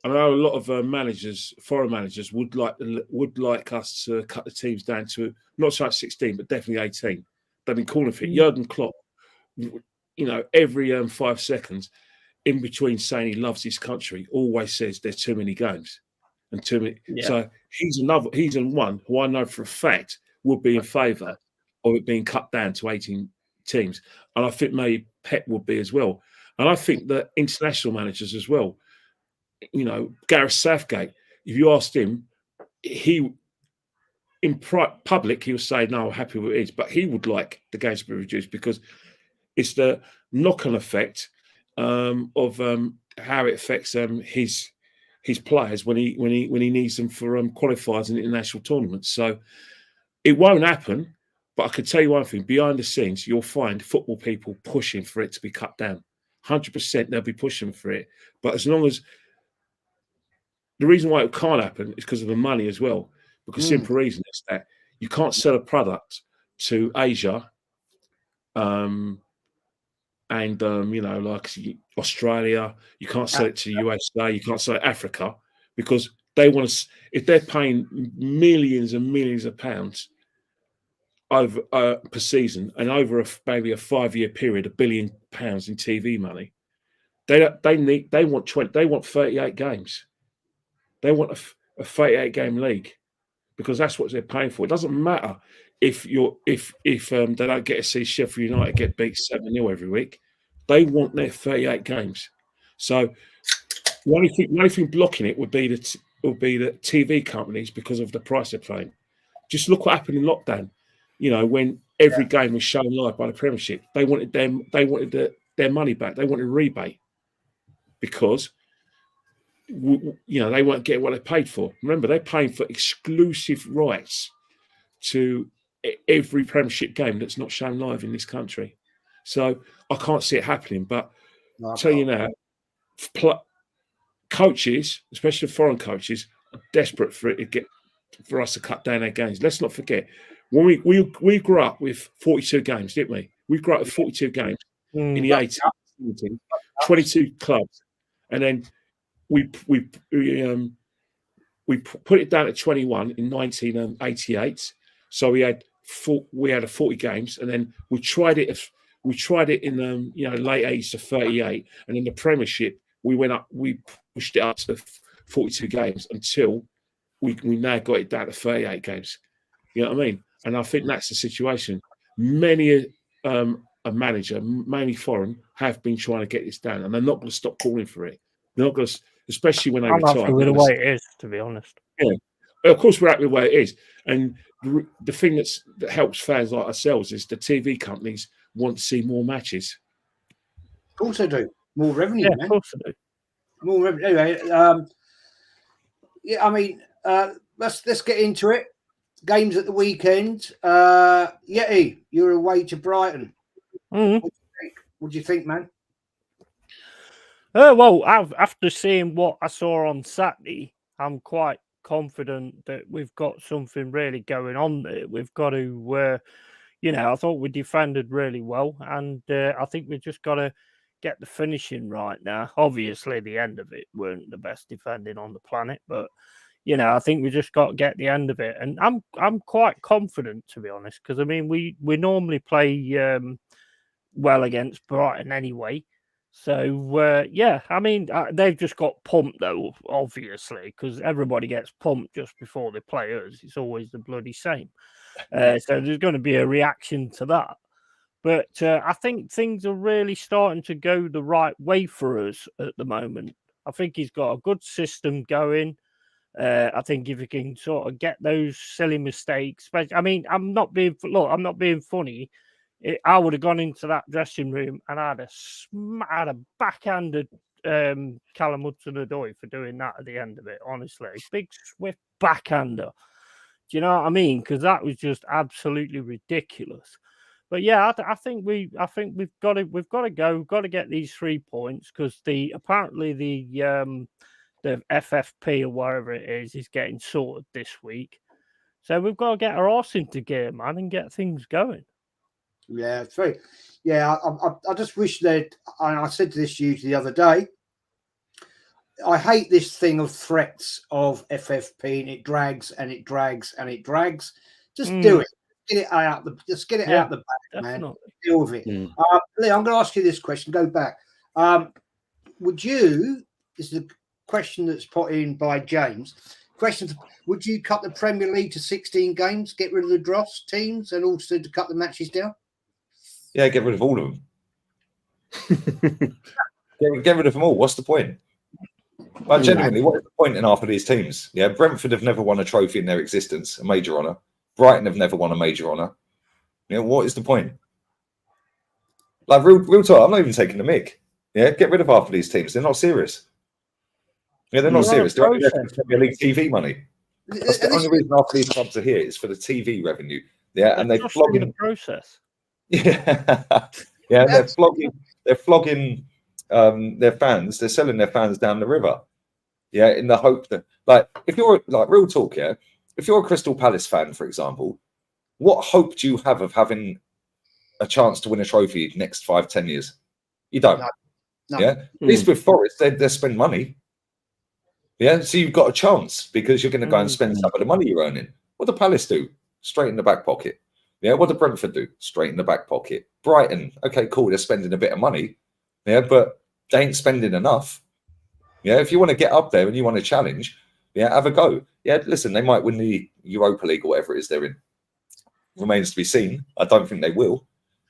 I know a lot of managers, foreign managers, would like us to cut the teams down to not so much 16, but definitely 18. They've been calling for it. Jurgen Klopp every 5 seconds, in between saying he loves his country, always says there's too many games and too many. Yeah. So he's one who I know for a fact would be in favour of it being cut down to 18 teams. And I think maybe Pep would be as well. And I think that international managers as well, Gareth Southgate, if you asked him, in public, he would say, no, I'm happy with it, but he would like the games to be reduced because it's the knock-on effect of how it affects his players when he needs them for qualifiers and international tournaments. So it won't happen, but I can tell you one thing: behind the scenes, you'll find football people pushing for it to be cut down. 100%, they'll be pushing for it. But as long as the reason why it can't happen is because of the money as well. Because simple reason is that you can't sell a product to Asia. Like Australia, you can't sell it to USA, you can't sell it to Africa, because they want to. If they're paying millions and millions of pounds over per season and over maybe a 5-year period, £1 billion in TV money, they want 38 games. They want a 38 game league because that's what they're paying for. It doesn't matter if they don't get to see Sheffield United get beat 7-0 every week. They want their 38 games. So the only thing blocking it would be the TV companies because of the price they're paying. Just look what happened in lockdown. When every game was shown live by the Premiership, they wanted their money back. They wanted a rebate because they weren't getting what they paid for. Remember, they're paying for exclusive rights to every Premiership game that's not shown live in this country. So I can't see it happening. But I'll tell you now, coaches, especially foreign coaches, are desperate for us to cut down our games. Let's not forget, when we grew up with 42 games, didn't we? We grew up with 42 games in the 80s, 22 clubs, and then we put it down to 21 in 1988. So we had 40 games, and then we tried it in late 80s to 38, and in the Premiership we pushed it up to 42 games until we now got it down to 38 games. You know what I mean? And I think that's the situation. Many a manager, mainly foreign, have been trying to get this down, and they're not going to stop calling for it. They're not going to, especially when they retire. I'm happy with the way it is, to be honest. Yeah, of course we're happy with the way it is, and the thing that helps fans like ourselves is the TV companies want to see more matches. Of course they do. More revenue, man. Of course they do. More revenue. Anyway, let's get into it. Games at the weekend. Yeti, you're away to Brighton. Mm-hmm. What do you think, man? Well, after seeing what I saw on Saturday, I'm quite confident that we've got something really going on there. We've got to, I thought we defended really well, and I think we've just got to get the finishing right now. Obviously, the end of it weren't the best defending on the planet, but I think we just got to get the end of it. And I'm quite confident, to be honest, because I mean we normally play well against Brighton anyway. So, I mean, they've just got pumped, though, obviously, because everybody gets pumped just before they play us. It's always the bloody same. So there's going to be a reaction to that. But I think things are really starting to go the right way for us at the moment. I think he's got a good system going. I think if he can sort of get those silly mistakes, I mean, I'm not being funny. I would have gone into that dressing room and I'd have backhanded Callum Hudson-Odoi for doing that at the end of it. Honestly, big swift backhander. Do you know what I mean? Because that was just absolutely ridiculous. But yeah, I think we've got to go. We've got to get these 3 points because apparently the FFP or whatever it is getting sorted this week. So we've got to get our arse into gear, man, and get things going. Yeah, it's very. Yeah, I just wish that. And I said this to you the other day. I hate this thing of threats of FFP, and it drags and it drags and it drags. Just do it. get it out the back, man. Definitely. Deal with it. Mm. Lee, I'm going to ask you this question. Go back. This is a question that's put in by James. Would you cut the Premier League to 16 games, get rid of the dross teams, and also to cut the matches down? Yeah, get rid of all of them. get rid of them all. What's the point? But genuinely, what is the point in half of these teams? Yeah, Brentford have never won a trophy in their existence, a major honour. Brighton have never won a major honour. You know, what is the point? Like, real talk, I'm not even taking the mick. Yeah, get rid of half of these teams. They're not serious. Yeah, they're not serious. They're only there for Premier League TV money. That's the only reason half of these clubs are here is for the TV revenue. Yeah, and they're flogging the process. Yeah, yeah, they're flogging their fans. They're selling their fans down the river. Yeah, in the hope that, like, if you're like real talk, yeah, if you're a Crystal Palace fan, for example, what hope do you have of having a chance to win a trophy next 5-10 years? You don't. No. Yeah, at least with Forest, they spend money. Yeah, so you've got a chance because you're going to go and spend some of the money you're earning. What do Palace do? Straight in the back pocket. Yeah, what do Brentford do? Straight in the back pocket. Brighton, okay, cool, they're spending a bit of money. Yeah, but they ain't spending enough. Yeah, if you want to get up there and you want to challenge, yeah, have a go. Yeah, listen, they might win the Europa League or whatever it is they're in. Remains to be seen. I don't think they will.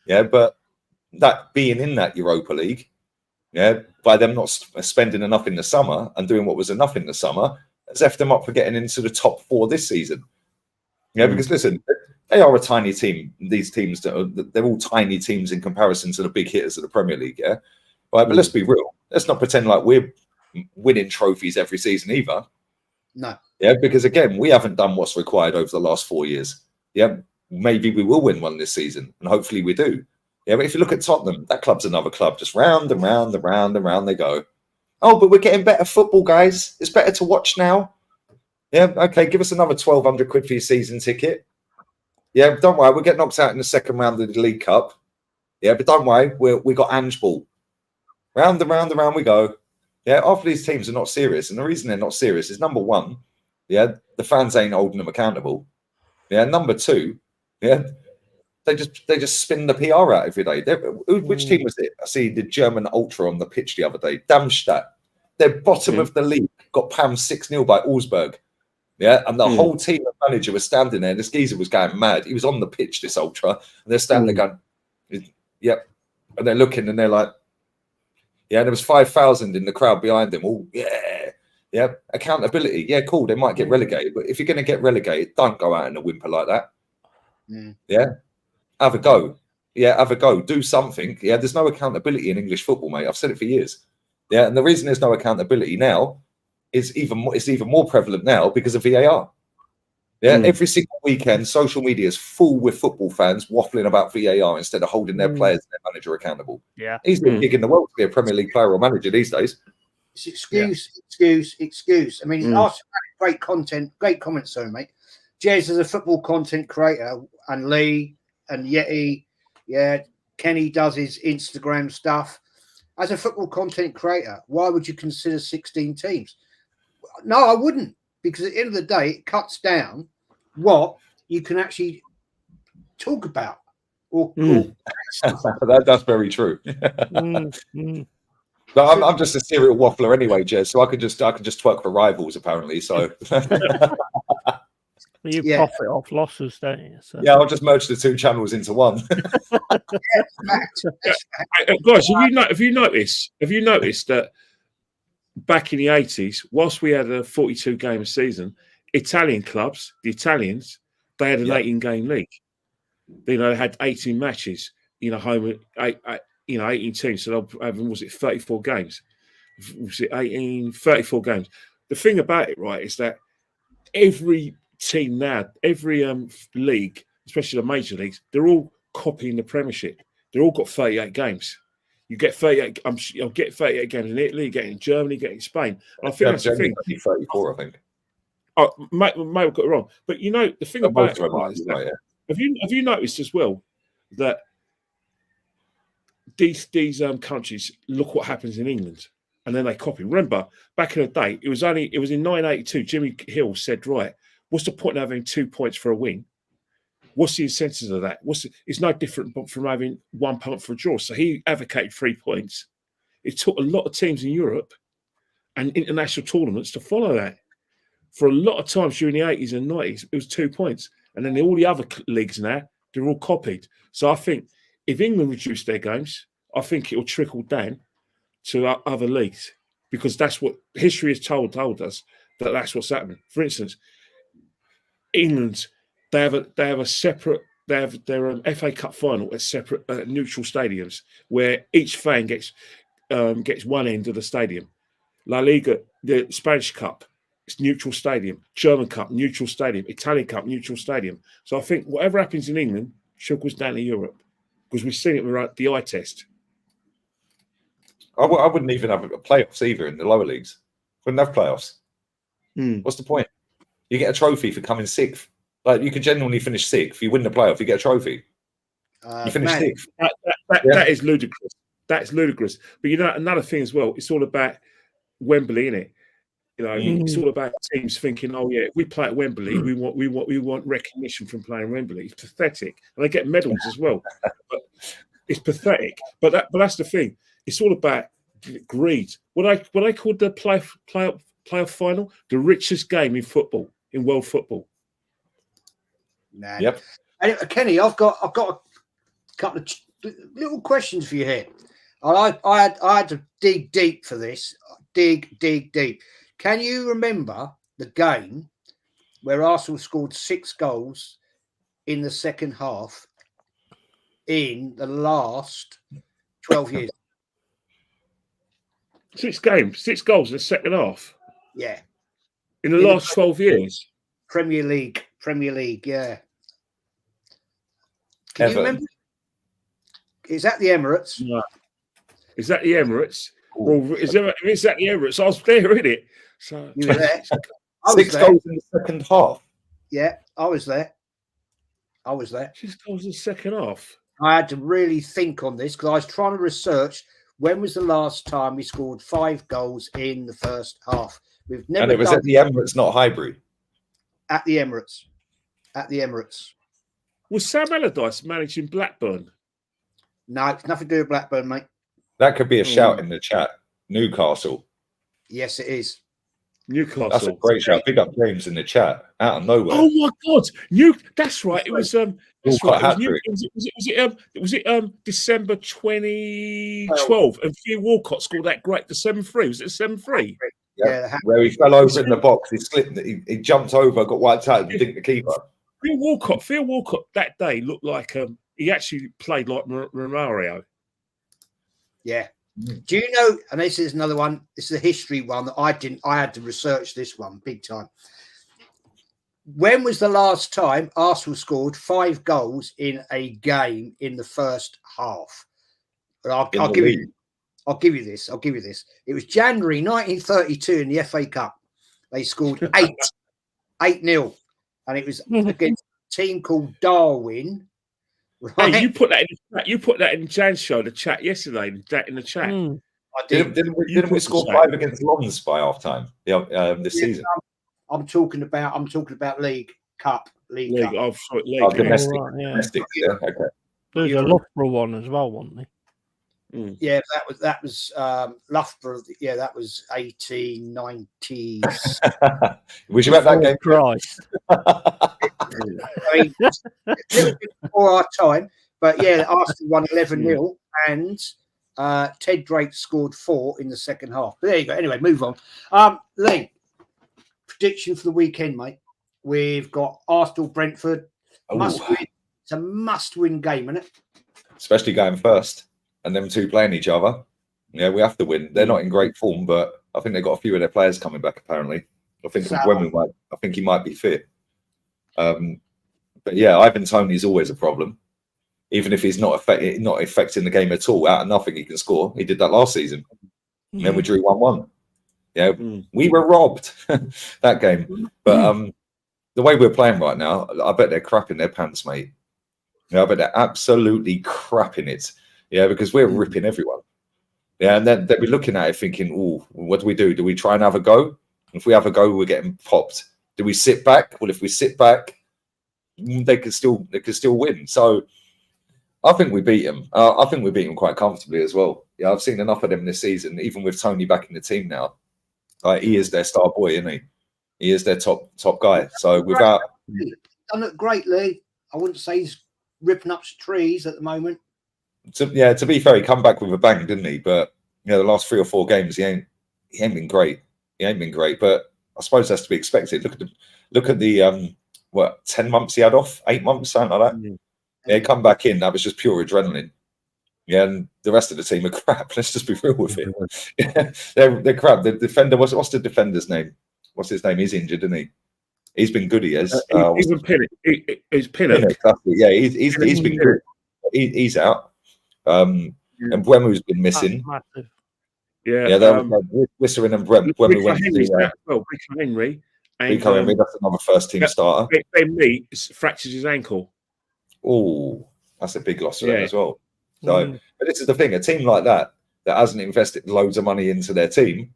Yeah, but that being in that Europa League, yeah, by them not spending enough in the summer and doing what was enough in the summer, has effed them up for getting into the top 4 this season. Yeah, because listen, they are a tiny team. These teams, they're all tiny teams in comparison to the big hitters of the Premier League. Yeah, right. But let's be real. Let's not pretend like we're winning trophies every season either. No. Yeah, because again, we haven't done what's required over the last 4 years. Yeah, maybe we will win one this season, and hopefully we do. Yeah, but if you look at Tottenham, that club's another club, just round and round and round and round they go. Oh, but we're getting better football, guys. It's better to watch now. Yeah, okay, give us another 1,200 quid for your season ticket. Yeah, don't worry, we'll get knocked out in the second round of the League Cup. Yeah, but don't worry, we got Ange Ball. Round and round and round we go. Yeah, half of these teams are not serious, and the reason they're not serious is number one, yeah, the fans ain't holding them accountable. Yeah, number two, yeah, they just spin the PR out every day. Which team was it? I see the German ultra on the pitch the other day. Darmstadt. They're bottom of the league. Got pammed 6-0 by Augsburg. Yeah, and the whole team and manager was standing there. This geezer was going mad. He was on the pitch, this ultra, and they're standing there going, "Yep," and they're looking and they're like, "Yeah." And there was 5,000 in the crowd behind them. Oh, yeah, accountability. Yeah, cool. They might get relegated, but if you're going to get relegated, don't go out in a whimper like that. Yeah. Have a go. Yeah, have a go. Do something. Yeah, there's no accountability in English football, mate. I've said it for years. Yeah, and the reason there's no accountability now is even more prevalent now because of VAR. Yeah, every single weekend, social media is full with football fans waffling about VAR instead of holding their players and their manager accountable. Yeah, he's the gig in the world to be a Premier League player or manager these days. It's excuse. I mean, great content, great comments, sorry, mate. Jez is a football content creator, and Lee and Yeti, yeah, Kenny does his Instagram stuff. As a football content creator, why would you consider 16 teams? No, I wouldn't, because at the end of the day, it cuts down what you can actually talk about. That's very true. But I'm just a serial waffler anyway, Jez. So I could just twerk for rivals apparently. So you profit off losses, don't you? So. Yeah, I'll just merge the two channels into one. Guys, have you noticed that back in the 80s, whilst we had a 42-game season, Italian clubs, the Italians, they had an 18-game league. You know, they had 18 matches. You know, home 18 teams. So they'll have, was it 34 games? Was it 18? 34 games. The thing about it, right, is that every team now, every league, especially the major leagues, they're all copying the Premiership. They're all got 38 games. You get 38. I'll get 38 games in Italy, get in Germany, get in Spain. And I think that's the thing. 34, I think. Oh, may have got it wrong, but you know the thing about it, right, is that, have you noticed as well that these countries look what happens in England and then they copy. Remember, back in the day, it was in 1982. Jimmy Hill said, "Right, what's the point of having 2 points for a win? What's the incentives of that? It's no different from having 1 point for a draw. So he advocated 3 points. It took a lot of teams in Europe and international tournaments to follow that. For a lot of times during the 80s and 90s, it was 2 points. And then all the other leagues now, they're all copied. So I think if England reduce their games, I think it will trickle down to other leagues, because that's what history has told us, that's what's happening. For instance, England, they have a separate, they have their FA Cup final at separate neutral stadiums where each fan gets one end of the stadium. La Liga, the Spanish Cup, it's neutral stadium. German Cup, neutral stadium. Italian Cup, neutral stadium. So I think whatever happens in England trickles down to Europe, because we've seen it with the eye test. I wouldn't even have playoffs either in the lower leagues. Wouldn't have playoffs. What's the point? You get a trophy for coming sixth. Like, you could genuinely finish sixth. You win the playoff, you get a trophy. You finish sixth. That is ludicrous. That's ludicrous. But you know, another thing as well, it's all about Wembley, isn't it? You know, it's all about teams thinking, oh yeah, if we play at Wembley, we want recognition from playing Wembley. It's pathetic. And they get medals as well. But it's pathetic. But that's the thing. It's all about greed. What I call the playoff final, the richest game in football, in world football. Nah. Yep. Anyway, Kenny, I've got a couple of little questions for you here. I had to dig deep for this. Dig deep. Can you remember the game where Arsenal scored 6 goals in the second half in the last 12 years? 6 games, 6 goals in the second half. Yeah. In the last 12 years. Premier League, yeah. Can you remember? Is that the Emirates? No. Is that the Emirates? Well, is that the Emirates? I was there, innit? So you were there. 6 goals in the second half. Yeah, I was there. 6 goals in the second half. I had to really think on this because I was trying to research when was the last time we scored 5 goals in the first half. We've never. And it was at the Emirates, not Highbury. At the Emirates. Was Sam Allardyce managing Blackburn? No, it's nothing to do with Blackburn, mate. That could be a shout in the chat. Newcastle. Yes, it is. Newcastle. That's a great shout. Big up James in the chat. Out of nowhere. Oh my God! That's right. It was that's right. Was it December 2012? And Theo Walcott scored that great. The 7-3. Was it 7-3? Yeah, where he fell over in the box. He slipped. He jumped over, got wiped out, and didn't the keeper. Theo Walcott that day looked like he actually played like Romario. Yeah. Do you know? And this is another one. This is a history one that I didn't. I had to research this one big time. When was the last time Arsenal scored 5 goals in a game in the first half? I'll give you this. It was January 1932 in the FA Cup. They scored 8-0, and it was against a team called Darwin. Right? Hey, you put that in Jan's show, the chat yesterday. In the chat. I did. Didn't we score 5 against Lons by half time? This season. I'm talking about League Cup. League Cup. Oh, sorry, domestic. Right, yeah. Domestic. Yeah. Okay. There's a Loughborough one as well, wasn't there? Yeah, that was Loughborough. Yeah, that was 1890. Was you at that game? Christ. I mean, a little bit before our time, but yeah, Arsenal won 11-0, and Ted Drake scored 4 in the second half. But there you go. Anyway, move on. Lee, prediction for the weekend, mate. We've got Arsenal Brentford. Must win. It's a must-win game, isn't it? Especially going first. And them two playing each other. Yeah, we have to win. They're not in great form, but I think they've got a few of their players coming back, apparently. I think he might be fit. But yeah, Ivan Toney's always a problem. Even if he's not affecting the game at all, out of nothing he can score. He did that last season. And then we drew 1-1. Yeah, we were robbed that game. But the way we're playing right now, I bet they're crapping their pants, mate. Yeah, I bet they're absolutely crapping it. Yeah, because we're ripping everyone. Yeah, and then they'll be looking at it thinking, oh, what do we do? Do we try and have a go? If we have a go, we're getting popped. Do we sit back? Well, if we sit back, they could still win. So I think we beat them. I think we beat them quite comfortably as well. Yeah, I've seen enough of them this season. Even with Tony back in the team now, he is their star boy, isn't he? He is their top guy. So without done it greatly. I wouldn't say he's ripping up trees at the moment. To be fair, he come back with a bang, didn't he? But the last 3 or 4 games, he ain't been great. He ain't been great. But I suppose that's to be expected. Look at the 10 months he had off, 8 months, something like that. Mm-hmm. Yeah, he come back in. That was just pure adrenaline. Yeah, and the rest of the team are crap. Let's just be real with it. Yeah, they're crap. The defender, what's the defender's name? What's his name? He's injured, isn't he? He's been good. He is. Even Pinnock. He's Pinnock. Yeah, he's been good. He's out. And Bremu's been missing. Yeah, they're Wissering and Brem. Bremu went to Rico Henry. Rico Henry, that's another first team starter. Ben Mee fractures his ankle. Oh, that's a big loss for them as well. So, but this is the thing: a team like that hasn't invested loads of money into their team.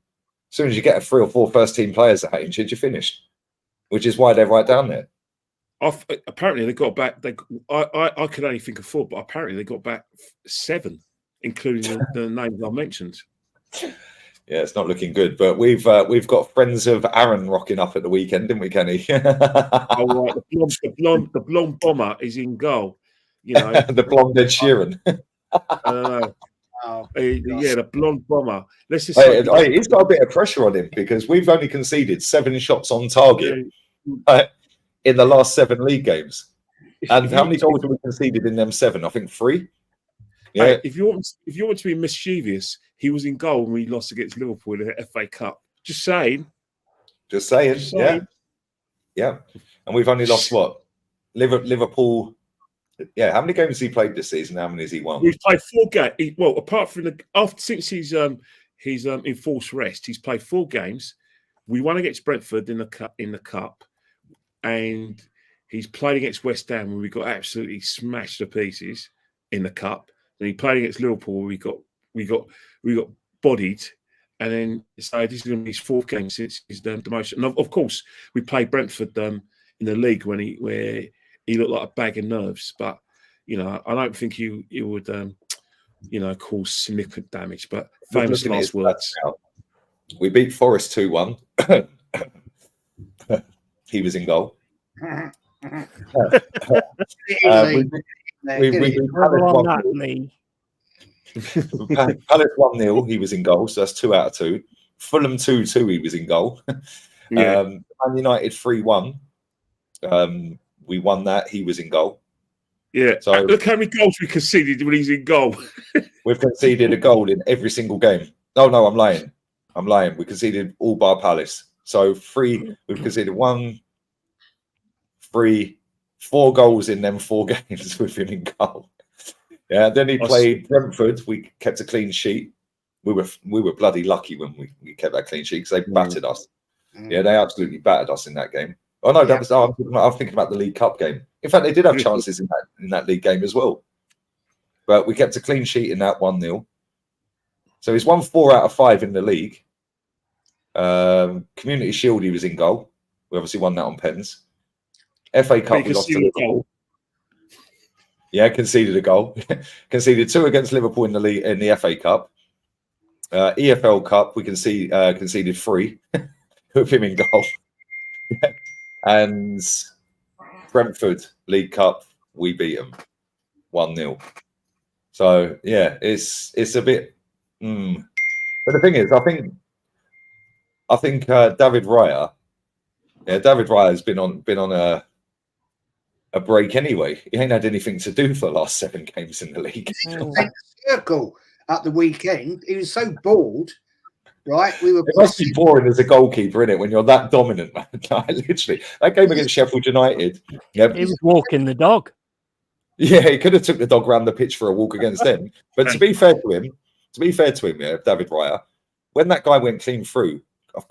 As soon as you get 3 or 4 first team players that are injured, you're finished. Which is why they're right down there. Apparently, they got back. I could only think of 4, but apparently they got back 7, including the names I mentioned. Yeah, it's not looking good. But we've got friends of Aaron rocking up at the weekend, didn't we, Kenny? Oh, right. The blonde bomber is in goal. The blonde Ed Sheeran. The blonde bomber. Let's just he's got a bit of pressure on him because we've only conceded 7 shots on target in the last 7 league games. And how many goals have we conceded in them 7? I think 3. Yeah. Hey, if you want to be mischievous, he was in goal when we lost against Liverpool in the FA Cup. Just saying. Yeah. And we've only lost what? Liverpool. Yeah, how many games has he played this season? How many has he won? He's played 4 games. Well, apart from since he's enforced rest, he's played 4 games. We won against Brentford in the cup, and he's played against West Ham where we got absolutely smashed to pieces in the cup. And he played against Liverpool where we got bodied, and then so this is going to be his 4th game since his demotion. And of course, we played Brentford in the league where he looked like a bag of nerves, but I don't think he would cause significant damage. But famous last words. We beat Forest 2-1. He was in goal. We beat Palace 1-0. He was in goal, so that's 2 out of 2. Fulham 2-2. He was in goal. Man United 3-1. We won that. He was in goal. Yeah. So look how many goals we conceded when he's in goal. We've conceded a goal in every single game. No, I'm lying. We conceded all bar Palace. So 3. We've conceded 1, 3, 4 goals in them 4 games with him in goal. Yeah. Then he played Brentford. We kept a clean sheet. We were bloody lucky when we kept that clean sheet because they battered us. Yeah, they absolutely battered us in that game. Oh no, I'm thinking about the League Cup game. In fact, they did have chances in that league game as well. But we kept a clean sheet in that 1-0. So he's won 4 out of 5 in the league. Community Shield, he was in goal. We obviously won that on pens. FA Cup, we lost to Liverpool. Yeah, conceded a goal. Conceded 2 against Liverpool in the FA Cup. EFL Cup, we conceded 3 with him in goal. And Brentford League Cup, we beat them 1-0. So yeah, it's a bit. But the thing is, I think David Raya. Yeah, David Raya has been on a break anyway. He ain't had anything to do for the last 7 games in the league. Circle at the weekend. He was so bored. Right, it must be boring as a goalkeeper, isn't it? When you're that dominant, man. Literally, that game against Sheffield United. Yeah, he was walking the dog. Yeah, he could have took the dog around the pitch for a walk against them. But to be fair to him, yeah, David Raya, when that guy went clean through,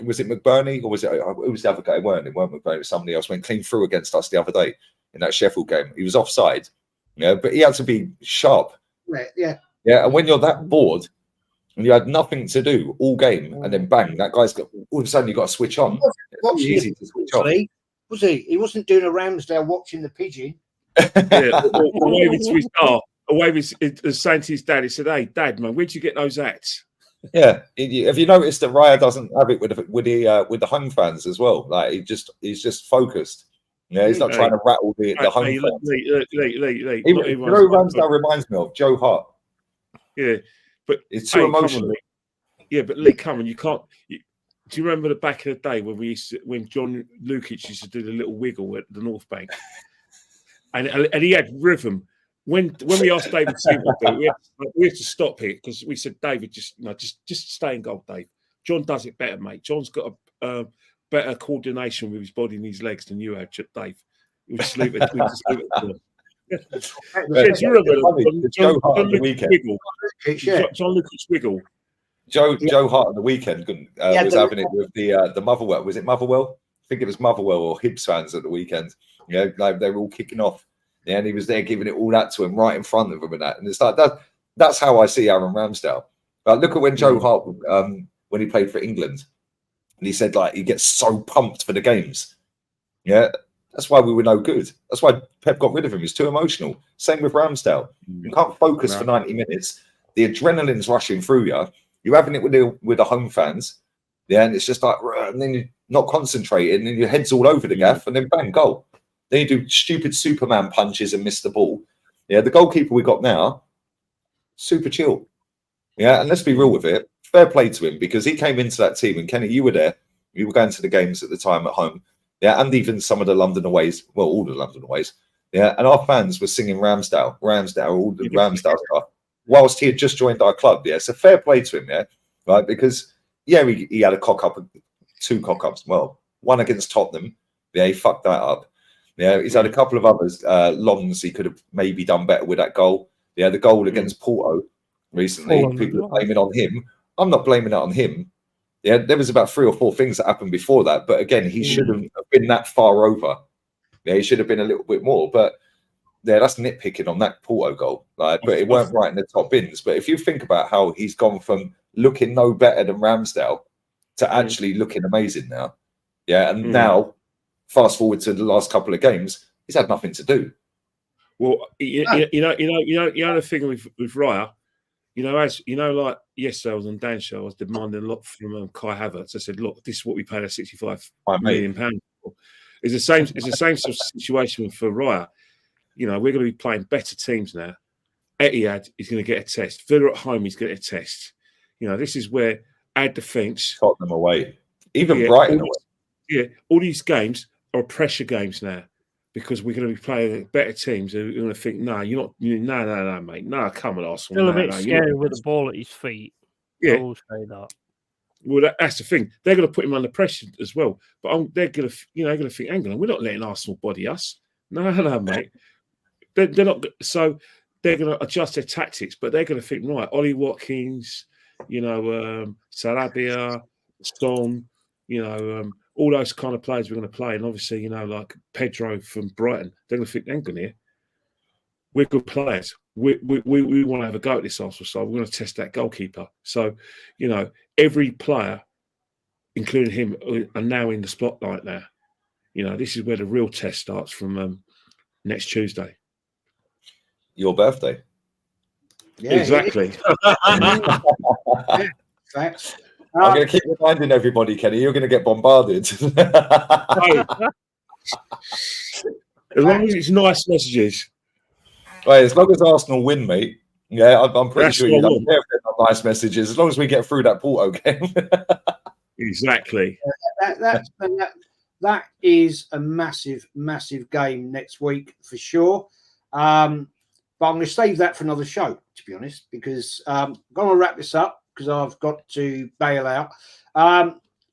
was it McBurney or was it the other guy? It weren't McBurney. It was somebody else went clean through against us the other day in that Sheffield game. He was offside, but he had to be sharp. Right, yeah. And when you're that bored. And you had nothing to do all game, and then bang, that guy's got all of a sudden you got to switch on. It's easy to switch on. was he? He wasn't doing a Ramsdale watching the pigeon. Yeah, away with his car. Away with saying to his dad, he said, "Hey, Dad, man, where'd you get those hats?" Yeah, have you noticed that Raya doesn't have it with the home fans as well? Like he's just focused. Yeah, he's not trying to rattle the home fans. Lee, You know who Ramsdale reminds me of? Joe Hart. Yeah, but it's too emotional. Yeah, but Lee, come on, you can't. Do you remember the back of the day when John Lukic used to do the little wiggle at the North Bank, and he had rhythm. When we asked David to do it, we had to stop it because we said, David, just stay in goal, Dave. John does it better, mate. John's got a better coordination with his body and his legs than you have, Dave. We just leave it. Do you remember Joe Hart on the weekend? John Lucas wiggle. Joe Hart on the weekend was having it with the Motherwell. Was it Motherwell? I think it was Motherwell or Hibs fans at the weekend. You know, like they were all kicking off. Yeah, and he was there giving it all that to him right in front of him and that. And it's like that's how I see Aaron Ramsdale. Like, look at when Joe Hart when he played for England, and he said like he gets so pumped for the games. Yeah, that's why we were no good. That's why Pep got rid of him. He's too emotional. Same with Ramsdale. You can't focus for 90 minutes. The adrenaline's rushing through you. You're having it with the home fans. Yeah, and it's just like, and then you're not concentrating, and your head's all over the gaff, and then bang, goal. Then you do stupid Superman punches and miss the ball. Yeah, the goalkeeper we got now, super chill. Yeah, and let's be real with it. Fair play to him because he came into that team, and Kenny, you were there. You were going to the games at the time at home. Yeah, and even some of the London aways. Well, all the London aways. Yeah, and our fans were singing Ramsdale, all the Ramsdale stuff, whilst he had just joined our club. Yeah, so fair play to him. Yeah, right, because yeah, he had a two cock ups. Well, one against Tottenham. Yeah, he fucked that up. Yeah, he's had a couple of others longs he could have maybe done better with that goal. Yeah, the goal against Porto recently, people are blaming on him. I'm not blaming it on him. Yeah, there was about 3 or 4 things that happened before that, but again, he shouldn't have been that far over. Yeah, he should have been a little bit more. But yeah, that's nitpicking on that Porto goal. Like, but it weren't right in the top bins. But if you think about how he's gone from looking no better than Ramsdale to actually looking amazing now, yeah, and now fast forward to the last couple of games, he's had nothing to do. Well, you know the thing with Raya, like yesterday I was on Dan show, I was demanding a lot from Kai Havertz. I said, look, this is what we paid a £65 million for. It's the same sort of situation for Raya. You know, we're going to be playing better teams now. Etihad is going to get a test. Villa at home is going to get a test. You know, this is where our defence, Tottenham away, even Brighton away. Yeah, all these games are pressure games now because we're going to be playing better teams who are going to think, no, you're not. No, mate. No, come on, Arsenal. Still a bit scary with the ball at his feet. Yeah. I will say that. Well, that's the thing. They're going to put him under pressure as well. But they're going to, they're going to think, hang on, we're not letting Arsenal body us. No, mate. They're not. So they're going to adjust their tactics, but they're going to think, right, Ollie Watkins, Sarabia, Stone, all those kind of players we're going to play, and obviously, like Pedro from Brighton, they're going to think, hang on here, we're good players. We want to have a go at this Arsenal side. We're going to test that goalkeeper. So, every player, including him, are now in the spotlight now. This is where the real test starts from next Tuesday. Your birthday. Yeah, exactly. Thanks. I'm going to keep reminding everybody, Kenny, you're going to get bombarded. As long as it's nice messages. Right, as long as Arsenal win, mate. Yeah, I'm pretty sure you don't care if they're not nice messages. As long as we get through that Porto game. Exactly. That is a massive, massive game next week for sure. But I'm going to save that for another show, to be honest, because I'm going to wrap this up because I've got to bail out.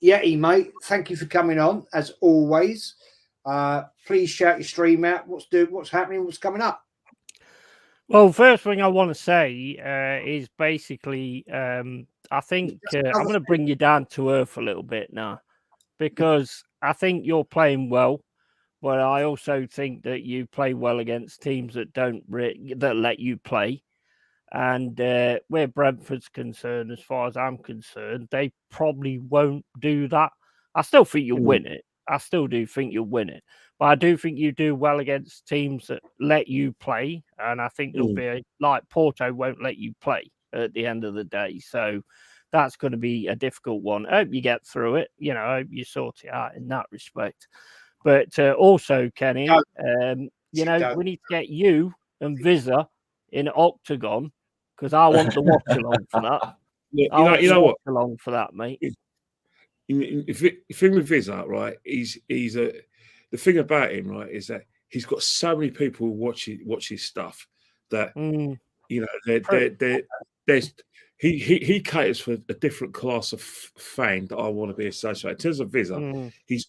Yeti, mate, thank you for coming on, as always. Please shout your stream out. What's happening? What's coming up? Well, first thing I want to say is basically I think I'm going to bring you down to earth a little bit now because I think you're playing well, but I also think that you play well against teams that that let you play. And where Brentford's concerned, as far as I'm concerned, they probably won't do that. I still think you'll win it, I still do think you'll win it. But I do think you do well against teams that let you play. And I think there'll be like Porto won't let you play at the end of the day. So that's going to be a difficult one. I hope you get through it. You know, I hope you sort it out in that respect. But also, Kenny, you know, we need to get you and Visa in Octagon because I want the watch along for that. Yeah, you know what? Along for that, mate. The thing with Visa, right? He's a the thing about him, right, is that he's got so many people who watch his stuff that you know there's he caters for a different class of fan that I want to be associated. In terms of Visa, he's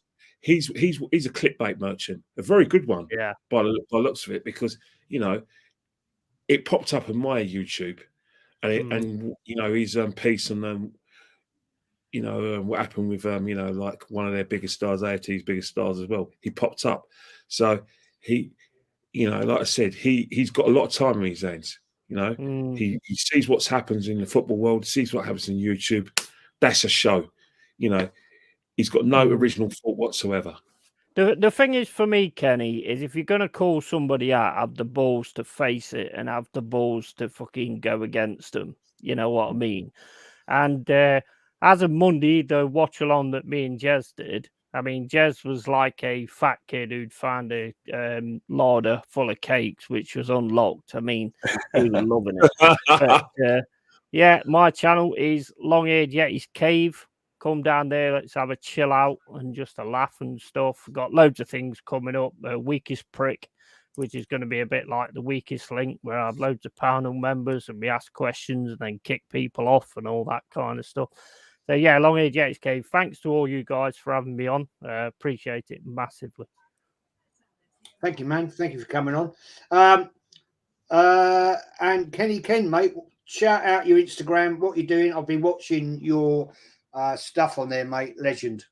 a clickbait merchant, a very good one, by the looks of it, because you know it popped up on my YouTube, and you know his piece on you know what happened with you know, like one of their biggest stars, AFT's biggest stars as well. He popped up, so he, you know, like I said, he's got a lot of time in his hands. You know, he sees what's happens in the football world, sees what happens in YouTube. That's a show. You know, he's got no original thought whatsoever. The thing is for me, Kenny, is if you're going to call somebody out, have the balls to face it and have the balls to fucking go against them. You know what I mean? And as of Monday, the watch along that me and Jez did, I mean, Jez was like a fat kid who'd found a larder full of cakes, which was unlocked. I mean, he was loving it. But, yeah, my channel is Long-Haired Yeti's Cave. Come down there, let's have a chill out and just a laugh and stuff. We've got loads of things coming up. Weakest Prick, which is going to be a bit like the Weakest Link, where I have loads of panel members and we ask questions and then kick people off and all that kind of stuff. So, yeah, Long-Haired Yeti's Cave. Thanks to all you guys for having me on. Appreciate it massively. Thank you, man. Thank you for coming on. And Kenny Ken, mate, shout out your Instagram, what you're doing. I've been watching your stuff on there, mate. Legend.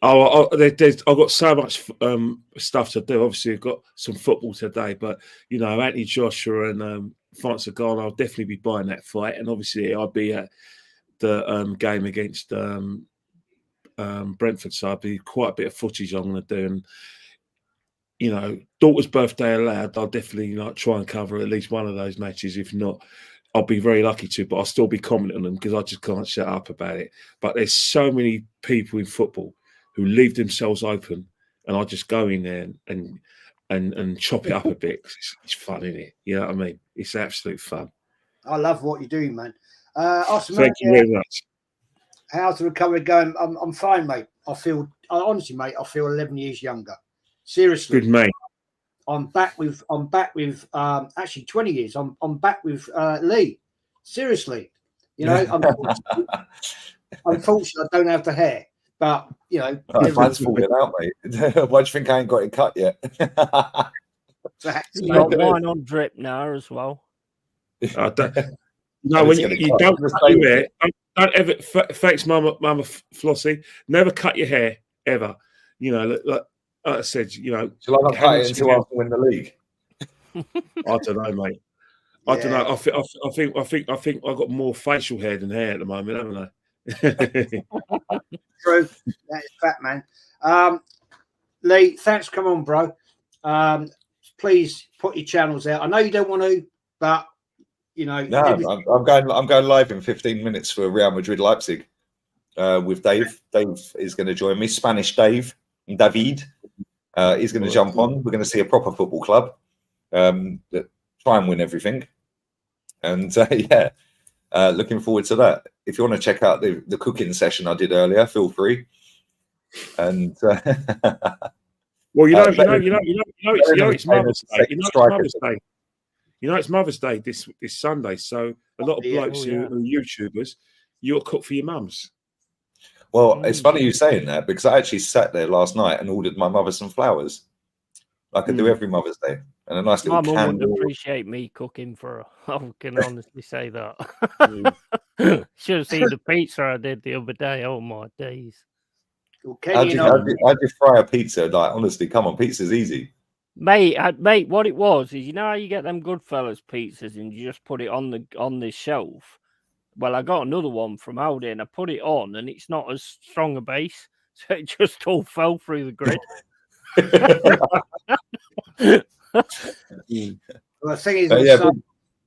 I've got so much stuff to do. Obviously, I've got some football today, but you know, Anthony Joshua and Francis Ngannou, I'll definitely be buying that fight, and obviously, I'll be at the game against Brentford, so I'll be quite a bit of footage I'm going to do, and you know, daughter's birthday allowed, I'll definitely like try and cover at least one of those matches. If not, I'll be very lucky to, but I'll still be commenting on them because I just can't shut up about it. But there's so many people in football who leave themselves open, and I just go in there and chop it up a bit. It's fun, isn't it? You know what I mean? It's absolute fun. I love what you're doing, man. Awesome, Thank you very much. How's the recovery going? I'm fine, mate. Honestly, mate, I feel 11 years younger. Seriously. Good, mate. I'm back with actually 20 years. I'm back with Lee. Seriously. You know, unfortunately I don't have the hair. But you know, mine's falling out, mate. Why do you think I ain't got it cut yet? You got wine on drip now as well. No, when you don't cut your hair, don't ever. Thanks, Mama Flossie. Never cut your hair ever. You know, like I said, you know. Shall I not cut it until after win the league? I don't know, mate. I don't know. I think I've got more facial hair than hair at the moment, haven't I? True. That is fat, man. Lee, thanks for coming on, bro. Please put your channels out. I know you don't want to, but you know. No, I'm going live in 15 minutes for Real Madrid Leipzig with Dave. Dave is going to join me. Spanish David. He's going to jump on. We're going to see a proper football club that try and win everything. And yeah. Looking forward to that. If you want to check out the cooking session I did earlier, feel free. And well, it's Mother's Day. You know, it's Mother's Day this Sunday. So a lot of blokes who are YouTubers, you'll cook for your mums. Well, it's funny you saying that because I actually sat there last night and ordered my mother some flowers, like I do every Mother's Day. And a nice little candle. My mum would appreciate me cooking for her. I can honestly say that. Should have seen the pizza I did the other day. Oh my days! How do you fry a pizza? Like honestly, come on, pizza's easy, mate. What it was is, you know how you get them Goodfellas pizzas and you just put it on the shelf. Well, I got another one from Aldi and I put it on, and it's not as strong a base. So it just all fell through the grid. Well, the thing is,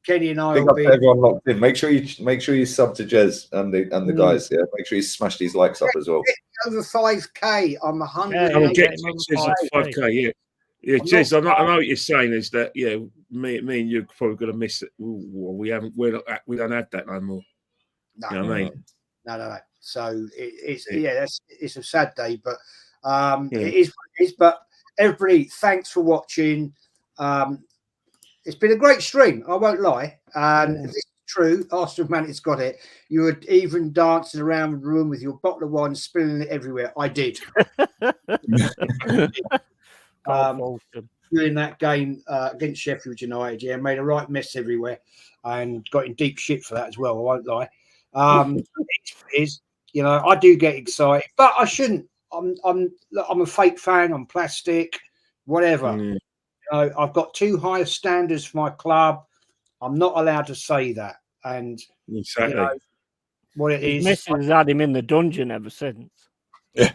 Kenny and I big will up be. to everyone locked in. Make sure you sub to Jez and the guys. Yeah, make sure you smash these likes up as well. Over 5K. I'm 100. Yeah, I'm get getting 5K. Yeah, yeah. Jez, I know what you're saying is that me and you're probably going to miss it. We don't have that no more. No, you know what I mean? No. So it's a sad day, but Yeah. it is what it is. But everybody, thanks for watching. It's been a great stream, I won't lie. And if this is true, Arsenal Man's got it. You were even dancing around the room with your bottle of wine, spilling it everywhere. I did. During that game against Sheffield United, made a right mess everywhere and got in deep shit for that as well. I won't lie. It is, I do get excited, but I shouldn't. I'm a fake fan. I'm plastic, whatever. I've got too high standards for my club. I'm not allowed to say that. And exactly what it is. Missus had him in the dungeon ever since. Yeah.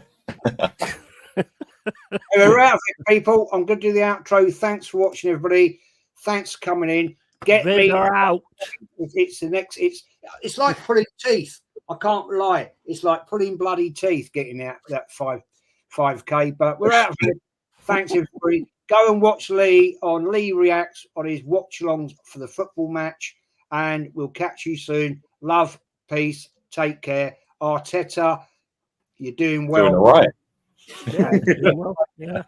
We're out of it, people. I'm going to do the outro. Thanks for watching, everybody. Thanks for coming in. Get me out. It's the next. It's like pulling teeth. I can't lie. It's like pulling bloody teeth getting out that 5K. But we're out of it. Thanks, everybody. Go and watch Lee Reacts on his watch-alongs for the football match, and we'll catch you soon. Love, peace, take care. Arteta, you're doing well. Doing all right. Yeah.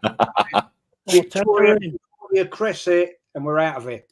Victoria Crescent, and we're out of here.